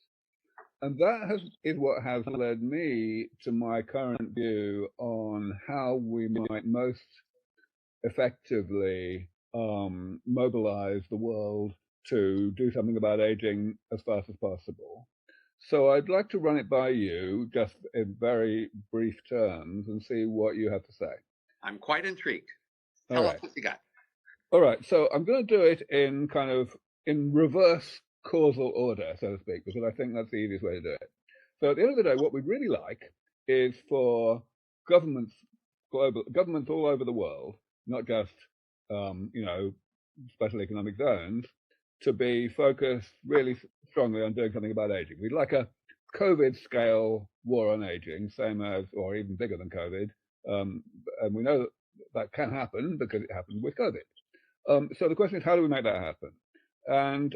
Speaker 5: And that is what has led me to my current view on how we might most effectively mobilize the world to do something about aging as fast as possible. So I'd like to run it by you just in very brief terms and see what you have to say.
Speaker 2: I'm quite intrigued. Tell us what you got.
Speaker 5: All right. So I'm going to do it in in reverse causal order, so to speak, because I think that's the easiest way to do it. So at the end of the day, what we'd really like is for governments all over the world, not just special economic zones, to be focused really strongly on doing something about aging. We'd like a COVID scale war on aging, same as, or even bigger than COVID. And we know that can happen because it happened with COVID. So the question is, how do we make that happen? And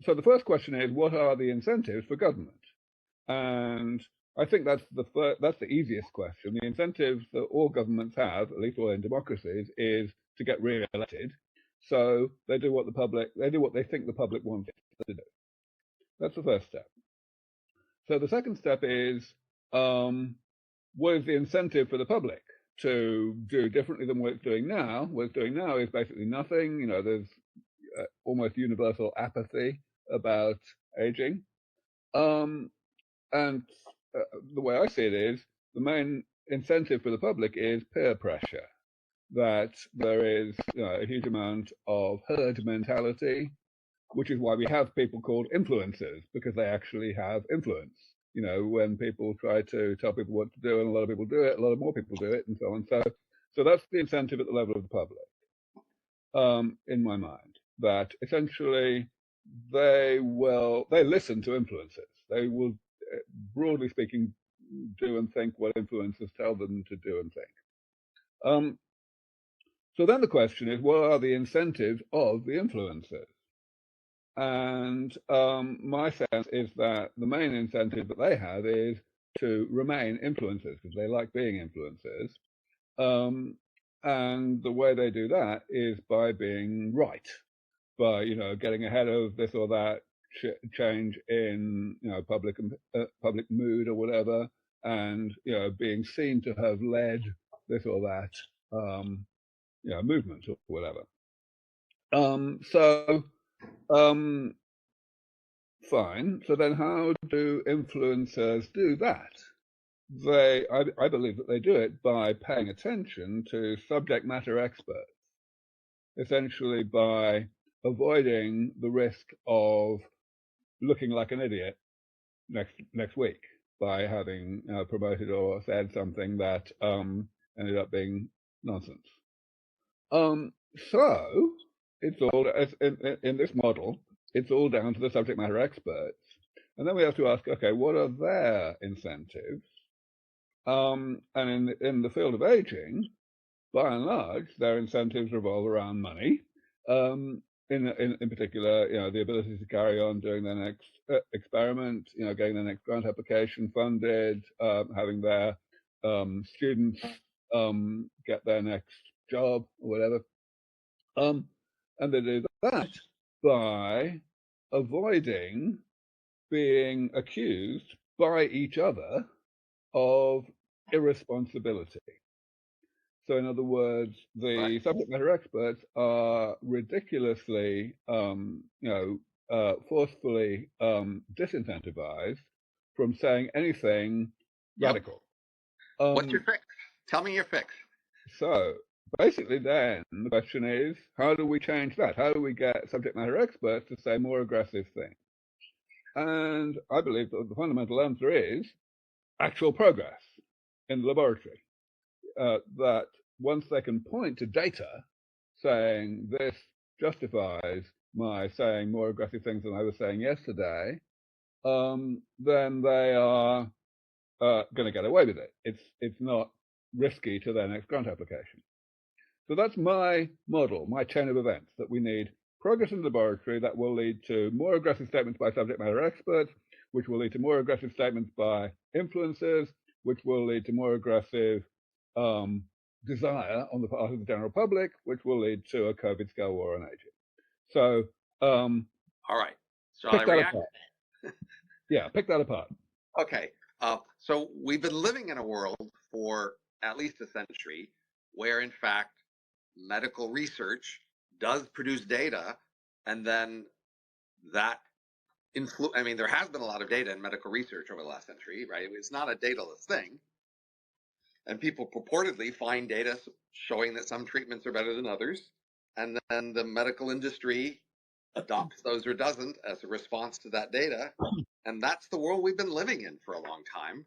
Speaker 5: so the first question is, what are the incentives for government? And I think that's the easiest question. The incentives that all governments have, at least all in democracies, is to get re-elected. So they do what they think the public wants them to do. That's the first step. So the second step is, what is the incentive for the public to do differently than what it's doing now? What it's doing now is basically nothing. There's almost universal apathy about aging. And the way I see it is, the main incentive for the public is peer pressure. That there is a huge amount of herd mentality, which is why we have people called influencers, because they actually have influence. When people try to tell people what to do, and a lot of people do it, a lot of more people do it, and so on. So that's the incentive at the level of the public, in my mind, that essentially they listen to influencers. They will, broadly speaking, do and think what influencers tell them to do and think. So then the question is, what are the incentives of the influencers? And my sense is that the main incentive that they have is to remain influencers, because they like being influencers. And the way they do that is by being right, by getting ahead of this or that change in public mood or whatever, and being seen to have led this or that movement or whatever. So fine. So then, how do influencers do that? I believe that they do it by paying attention to subject matter experts, essentially by avoiding the risk of looking like an idiot next week by having promoted or said something that ended up being nonsense. So it's all in this model. It's all down to the subject matter experts, and then we have to ask, okay, what are their incentives? And in the field of aging, by and large, their incentives revolve around money. In particular, the ability to carry on doing their next experiment, getting their next grant application funded, having their students get their next job or whatever. And they do that by avoiding being accused by each other of irresponsibility. So, in other words, the subject matter experts are ridiculously, forcefully disincentivized from saying anything radical.
Speaker 2: What's your fix? Tell me your fix.
Speaker 5: So, basically, then the question is, how do we change that? How do we get subject matter experts to say more aggressive things? And I believe that the fundamental answer is actual progress in the laboratory. That once they can point to data saying this justifies my saying more aggressive things than I was saying yesterday, then they are going to get away with it. It's not risky to their next grant application. So that's my model, my chain of events, that we need progress in the laboratory that will lead to more aggressive statements by subject matter experts, which will lead to more aggressive statements by influencers, which will lead to more aggressive desire on the part of the general public, which will lead to a COVID scale war on aging. So,
Speaker 2: all right. Shall I react?
Speaker 5: Yeah, pick that apart.
Speaker 2: Okay. So we've been living in a world for at least a century where, in fact, medical research does produce data, and then that there has been a lot of data in medical research over the last century, right? It's not a dataless thing. And people purportedly find data showing that some treatments are better than others. And then the medical industry adopts those or doesn't as a response to that data. And that's the world we've been living in for a long time.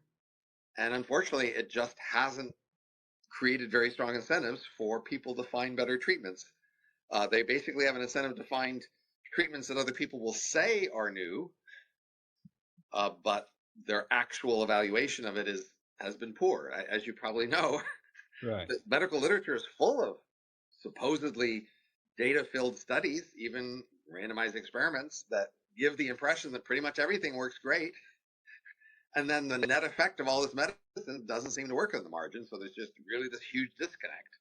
Speaker 2: And unfortunately, it just hasn't created very strong incentives for people to find better treatments. They basically have an incentive to find treatments that other people will say are new, but their actual evaluation of it has been poor. As you probably know,
Speaker 5: right.
Speaker 2: The medical literature is full of supposedly data-filled studies, even randomized experiments that give the impression that pretty much everything works great. And then the net effect of all this medicine doesn't seem to work on the margin. So there's just really this huge disconnect.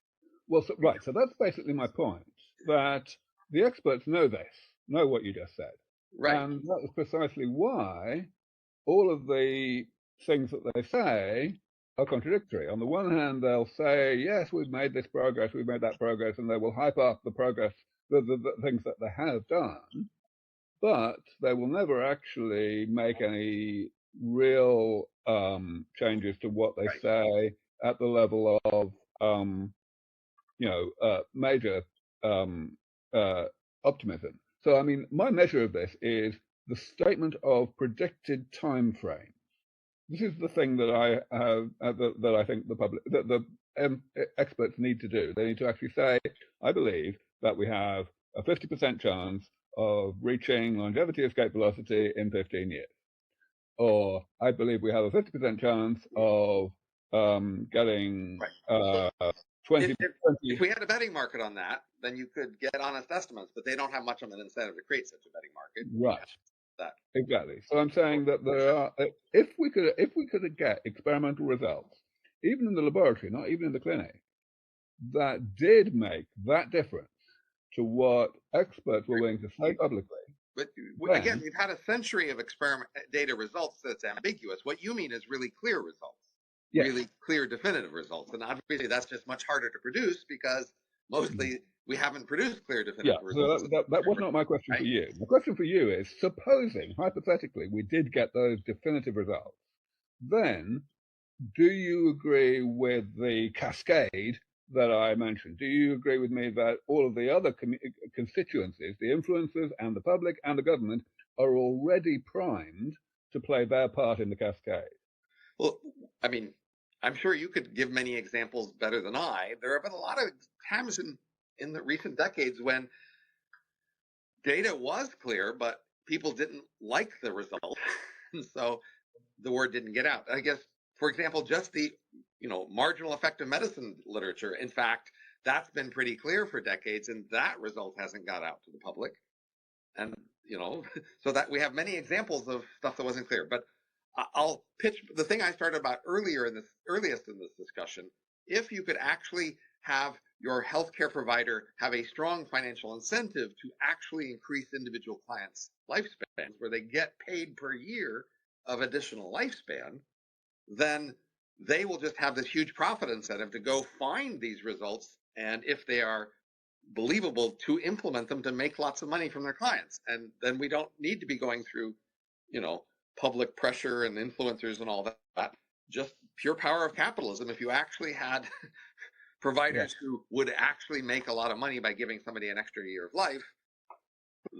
Speaker 5: Well, so that's basically my point, that the experts know what you just said.
Speaker 2: Right.
Speaker 5: And that's precisely why all of the things that they say are contradictory. On the one hand, they'll say, yes, we've made this progress, we've made that progress, and they will hype up the progress, the things that they have done, but they will never actually make any real changes to what they say at the level of major optimism. So, I mean, my measure of this is the statement of predicted time frame. This is the thing that I have that I think the experts need to do. They need to actually say, I believe that we have a 50% chance of reaching longevity escape velocity in 15 years, or I believe we have a 50% chance of getting 20.
Speaker 2: If we had a betting market on that, then you could get honest estimates, but they don't have much of an incentive to create such a betting market.
Speaker 5: Right. Exactly. So I'm saying that there are, if we could get experimental results, even in the laboratory, not even in the clinic, that did make that difference to what experts were willing to say publicly.
Speaker 2: But
Speaker 5: then,
Speaker 2: again, we've had a century of experiment data results that's ambiguous. What you mean is really clear results,
Speaker 5: yes.
Speaker 2: really clear definitive results. And obviously that's just much harder to produce because mostly we haven't produced clear definitive results.
Speaker 5: So that was not my question for you. My question for you is, supposing, hypothetically, we did get those definitive results, then do you agree with the cascade that I mentioned? Do you agree with me that all of the other constituencies, the influencers and the public and the government, are already primed to play their part in the cascade?
Speaker 2: Well, I mean, I'm sure you could give many examples better than I. There have been a lot of times in the recent decades when data was clear, but people didn't like the result. And so the word didn't get out. I guess, for example, just the marginal effect of medicine literature. In fact, that's been pretty clear for decades, and that result hasn't got out to the public. And so that we have many examples of stuff that wasn't clear. But I'll pitch the thing I started about earliest in this discussion. If you could actually have your healthcare provider have a strong financial incentive to actually increase individual clients' lifespans, where they get paid per year of additional lifespan, then they will just have this huge profit incentive to go find these results, and if they are believable, to implement them to make lots of money from their clients. And then we don't need to be going through public pressure and influencers and all that. Just pure power of capitalism. If you actually had providers who would actually make a lot of money by giving somebody an extra year of life,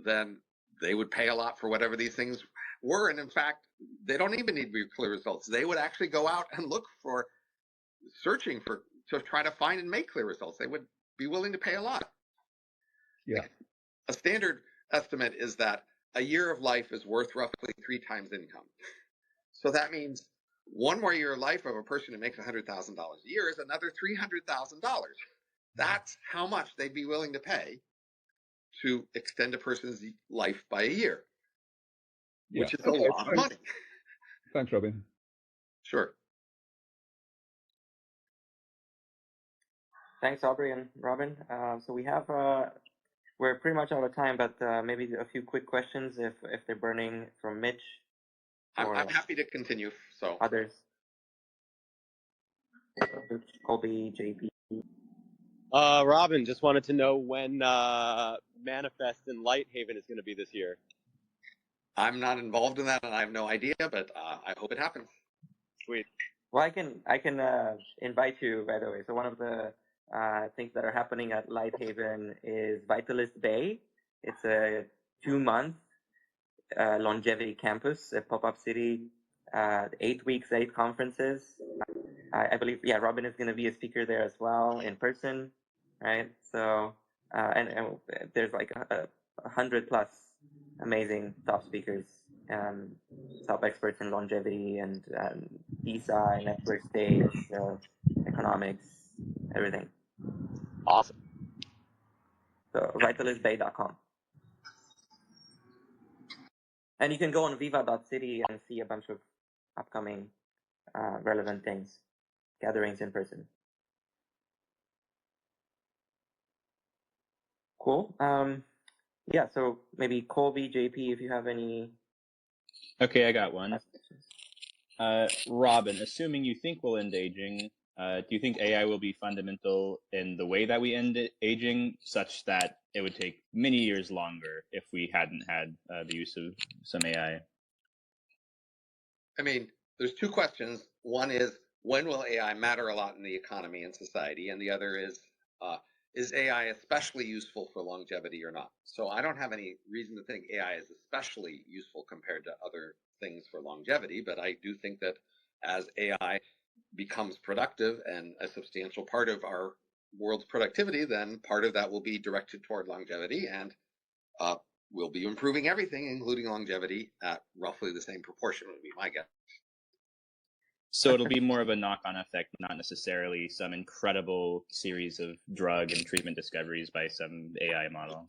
Speaker 2: then they would pay a lot for whatever these things were. And in fact, they don't even need to be clear results. They would actually go out and look for, searching for, to try to find and make clear results. They would be willing to pay a lot.
Speaker 5: Yeah.
Speaker 2: A standard estimate is that a year of life is worth roughly 3 times income. So that means one more year of life of a person who makes $100,000 a year is another $300,000. That's how much they'd be willing to pay to extend a person's life by a year, which is a lot of money.
Speaker 5: Thanks, Robin.
Speaker 2: Sure.
Speaker 1: Thanks, Aubrey and Robin. So we have, we're pretty much out of time, but maybe a few quick questions if they're burning from Mitch.
Speaker 2: I'm happy to continue. So
Speaker 1: others. Colby, JP.
Speaker 3: Robin, just wanted to know when Manifest in Lighthaven is going to be this year.
Speaker 2: I'm not involved in that, and I have no idea, but I hope it happens.
Speaker 3: Sweet.
Speaker 1: Well, I can invite you, by the way. So one of the things that are happening at Lighthaven is Vitalist Bay. It's a 2-month longevity campus, a pop-up city, 8 weeks, 8 conferences. I believe, Robin is going to be a speaker there as well in person, right? So, and there's like 100 plus amazing top speakers, top experts in longevity and ESA, network states, economics, everything.
Speaker 3: Awesome.
Speaker 1: So vitalistbay.com. And you can go on Viva.city and see a bunch of upcoming relevant things, gatherings in person. Cool. So maybe Colby, JP, if you have any.
Speaker 6: Okay, I got one. Robin, assuming you think we'll end aging, do you think AI will be fundamental in the way that we end aging, such that it would take many years longer if we hadn't had the use of some AI?
Speaker 2: I mean, there's 2 questions. One is, when will AI matter a lot in the economy and society? And the other is AI especially useful for longevity or not? So I don't have any reason to think AI is especially useful compared to other things for longevity, but I do think that as AI becomes productive and a substantial part of our world's productivity, then part of that will be directed toward longevity, and we'll be improving everything, including longevity, at roughly the same proportion, would be my guess.
Speaker 6: So it'll be more of a knock-on effect, not necessarily some incredible series of drug and treatment discoveries by some AI model.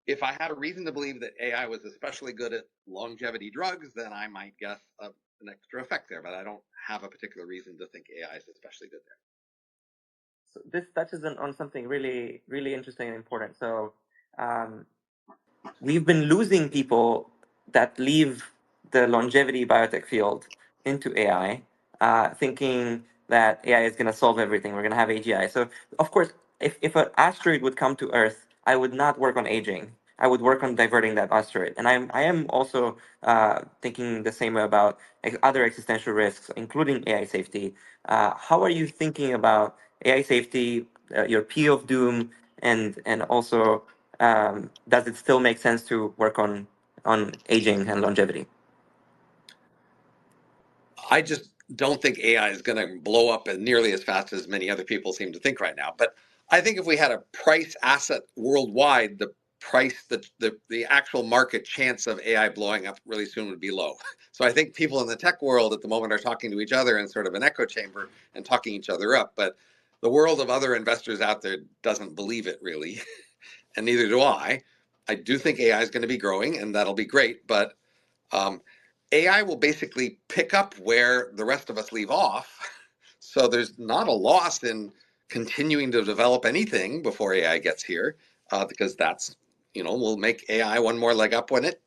Speaker 2: If I had a reason to believe that AI was especially good at longevity drugs, then I might guess an extra effect there, but I don't have a particular reason to think AI is especially good there.
Speaker 1: So this touches on something really, really interesting and important. So um, we've been losing people that leave the longevity biotech field into AI, thinking that AI is going to solve everything. We're going to have AGI. So, of course, if an asteroid would come to Earth, I would not work on aging. I would work on diverting that asteroid. And I am also thinking the same way about other existential risks, including AI safety. How are you thinking about AI safety, your P of doom, and also does it still make sense to work on aging and longevity?
Speaker 2: I just don't think AI is going to blow up nearly as fast as many other people seem to think right now. But I think if we had a price asset worldwide, the price, the actual market chance of AI blowing up really soon would be low. So I think people in the tech world at the moment are talking to each other in sort of an echo chamber and talking each other up. But the world of other investors out there doesn't believe it really, and neither do I. I do think AI is going to be growing, and that'll be great. But um, AI will basically pick up where the rest of us leave off. So there's not a loss in continuing to develop anything before AI gets here, because that's, will make AI one more leg up when it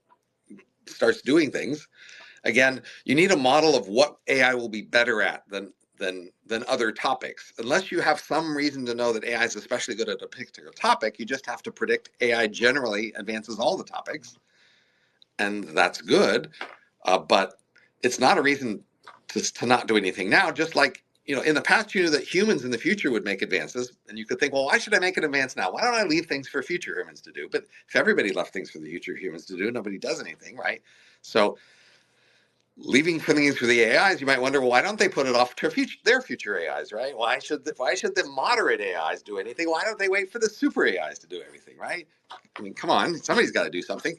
Speaker 2: starts doing things. Again, you need a model of what AI will be better at than other topics. Unless you have some reason to know that AI is especially good at a particular topic, you just have to predict AI generally advances all the topics, and that's good. But it's not a reason to not do anything now. Just like, in the past, you knew that humans in the future would make advances, and you could think, well, why should I make an advance now? Why don't I leave things for future humans to do? But if everybody left things for the future humans to do, nobody does anything, right? So leaving things for the AIs, you might wonder, well, why don't they put it off to their future AIs, right? Why should the moderate AIs do anything? Why don't they wait for the super AIs to do everything, right? I mean, come on, somebody's got to do something.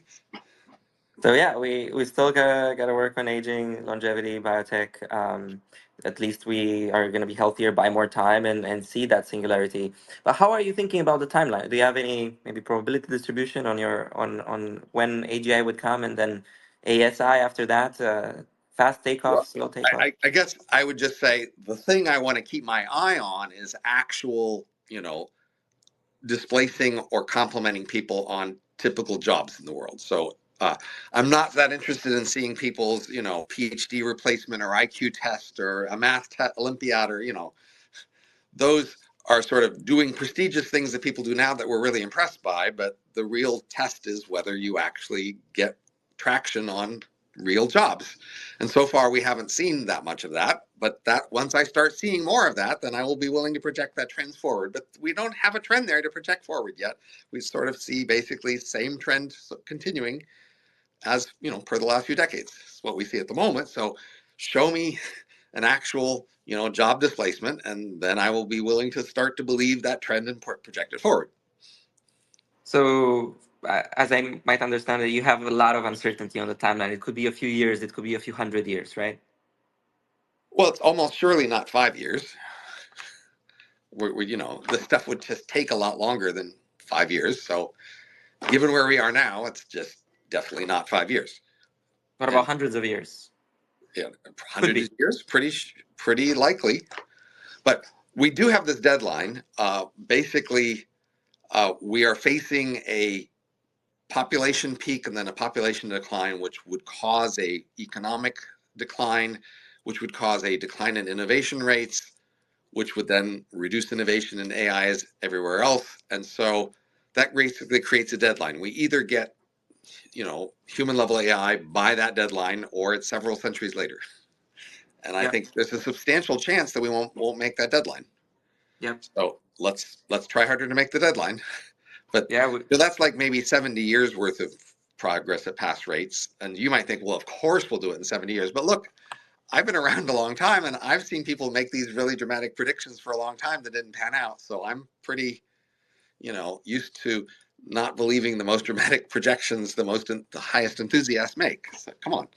Speaker 1: So yeah, we still gotta work on aging, longevity, biotech. At least we are gonna be healthier, buy more time, and see that singularity. But how are you thinking about the timeline? Do you have any maybe probability distribution on when AGI would come, and then ASI after that? Fast takeoff,
Speaker 2: Well,
Speaker 1: slow takeoff.
Speaker 2: I guess I would just say the thing I want to keep my eye on is actual, displacing or complementing people on typical jobs in the world. So I'm not that interested in seeing people's, PhD replacement or IQ test or a math Olympiad or, those are sort of doing prestigious things that people do now that we're really impressed by. But the real test is whether you actually get traction on real jobs. And so far, we haven't seen that much of that. But that once I start seeing more of that, then I will be willing to project that trend forward. But we don't have a trend there to project forward yet. We sort of see basically same trend continuing as, per the last few decades. It's what we see at the moment. So show me an actual, job displacement, and then I will be willing to start to believe that trend and project it forward.
Speaker 1: So, as I might understand it, you have a lot of uncertainty on the timeline. It could be a few years, it could be a few hundred years, right?
Speaker 2: Well, it's almost surely not 5 years. This stuff would just take a lot longer than 5 years. So, given where we are now, it's just definitely not 5 years.
Speaker 1: What about
Speaker 2: And
Speaker 1: hundreds of years?
Speaker 2: yeah,
Speaker 1: Could
Speaker 2: hundreds
Speaker 1: be.
Speaker 2: of years, pretty likely. But we do have this deadline. Basically, we are facing a population peak and then a population decline, which would cause a economic decline, which would cause a decline in innovation rates, which would then reduce innovation in AIs everywhere else. And so that basically creates a deadline. We either get, human level AI by that deadline, or it's several centuries later. And I
Speaker 1: Yep.
Speaker 2: think there's a substantial chance that we won't make that deadline.
Speaker 1: Yep.
Speaker 2: So let's try harder to make the deadline. But
Speaker 1: Yeah.
Speaker 2: that's like maybe 70 years worth of progress at past rates. And you might think, well, of course we'll do it in 70 years. But look, I've been around a long time, and I've seen people make these really dramatic predictions for a long time that didn't pan out. So I'm pretty, used to not believing the most dramatic projections the highest enthusiasts make. So come on.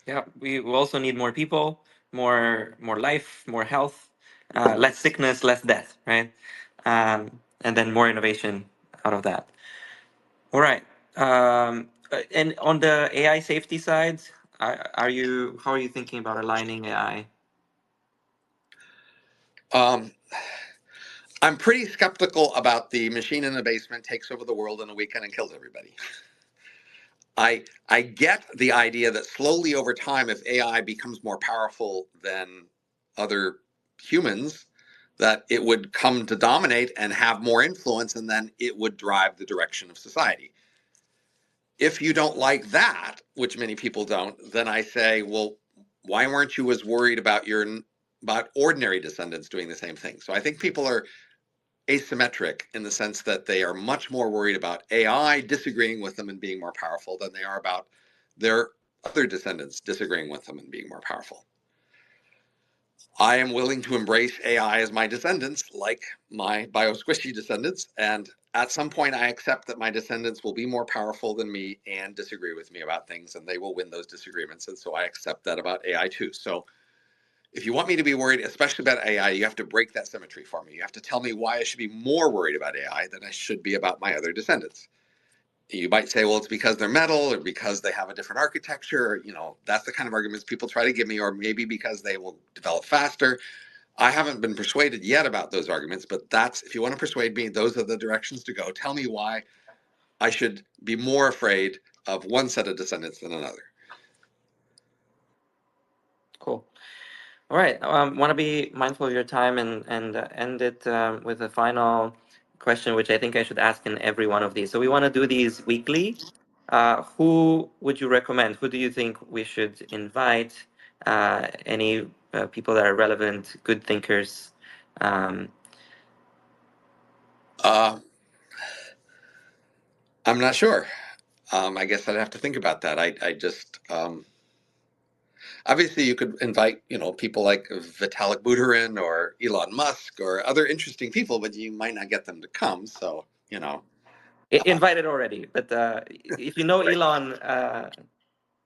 Speaker 1: Yeah. We also need more people, more life, more health, less sickness, less death, right? And then more innovation out of that. All right. And on the AI safety side, how are you thinking about aligning AI?
Speaker 2: Um, I'm pretty skeptical about the machine in the basement takes over the world in a weekend and kills everybody. I get the idea that slowly over time, if AI becomes more powerful than other humans, that it would come to dominate and have more influence, and then it would drive the direction of society. If you don't like that, which many people don't, then I say, well, why weren't you as worried about about ordinary descendants doing the same thing? So I think people are asymmetric in the sense that they are much more worried about AI disagreeing with them and being more powerful than they are about their other descendants disagreeing with them and being more powerful. I am willing to embrace AI as my descendants, like my biosquishy descendants, and at some point I accept that my descendants will be more powerful than me and disagree with me about things, and they will win those disagreements, and so I accept that about AI too. So if you want me to be worried, especially about AI, you have to break that symmetry for me. You have to tell me why I should be more worried about AI than I should be about my other descendants. You might say, well, it's because they're metal or because they have a different architecture. That's the kind of arguments people try to give me, or maybe because they will develop faster. I haven't been persuaded yet about those arguments, but if you want to persuade me, those are the directions to go. Tell me why I should be more afraid of one set of descendants than another.
Speaker 1: Cool. All right. Want to be mindful of your time and end it with a final question, which I think I should ask in every one of these. So we want to do these weekly. Who would you recommend? Who do you think we should invite? Any people that are relevant, good thinkers?
Speaker 2: I'm not sure. I guess I'd have to think about that. I just obviously you could invite people like Vitalik Buterin or Elon Musk or other interesting people, but you might not get them to come. So
Speaker 1: Invited already, but if you know
Speaker 2: right.
Speaker 1: Elon,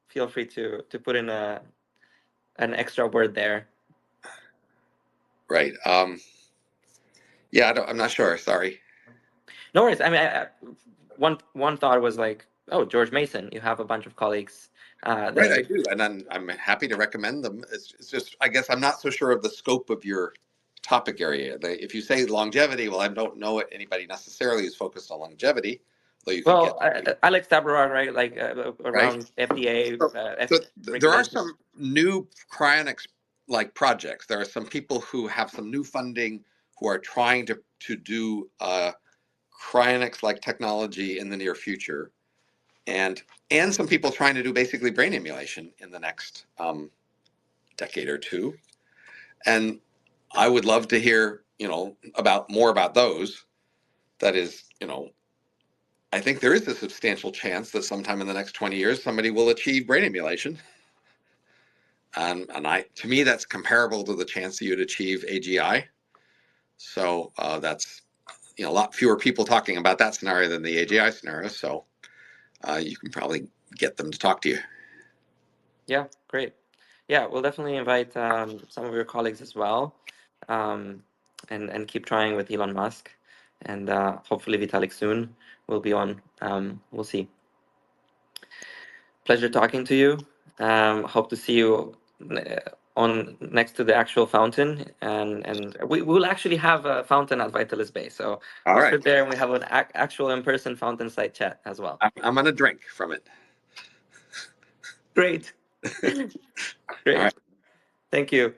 Speaker 1: feel free to put in an extra word there.
Speaker 2: Right. Yeah, I'm not sure. Sorry.
Speaker 1: No worries. I mean, one thought was like, oh, George Mason. You have a bunch of colleagues
Speaker 2: Right, I
Speaker 1: that.
Speaker 2: do, and I'm happy to recommend them. It's just I guess I'm not so sure of the scope of your topic area. If you say longevity, well, I don't know anybody necessarily who's focused on longevity, though you could
Speaker 1: Well,
Speaker 2: get
Speaker 1: Alex Tabarrok, right? Like
Speaker 2: right.
Speaker 1: around FDA
Speaker 2: So there are
Speaker 1: regulations.
Speaker 2: some new cryonics like projects. There are some people who have some new funding who are trying to do cryonics like technology in the near future, and some people trying to do basically brain emulation in the next decade or two. And I would love to hear about more about those. That is, I think there is a substantial chance that sometime in the next 20 years somebody will achieve brain emulation. And to me, that's comparable to the chance that you'd achieve AGI. So that's a lot fewer people talking about that scenario than the AGI scenario. So you can probably get them to talk to you.
Speaker 1: Yeah, great. Yeah, we'll definitely invite some of your colleagues as well, and keep trying with Elon Musk, and hopefully Vitalik soon will be on. We'll see. Pleasure talking to you. Hope to see you on next to the actual fountain, and we will actually have a fountain at Vitalis Bay. So
Speaker 2: All
Speaker 1: we'll
Speaker 2: right.
Speaker 1: sit there and we have an actual in-person FountainSide chat as well.
Speaker 2: I'm going to drink from it.
Speaker 1: Great.
Speaker 2: All
Speaker 1: Great.
Speaker 2: right.
Speaker 1: Thank you.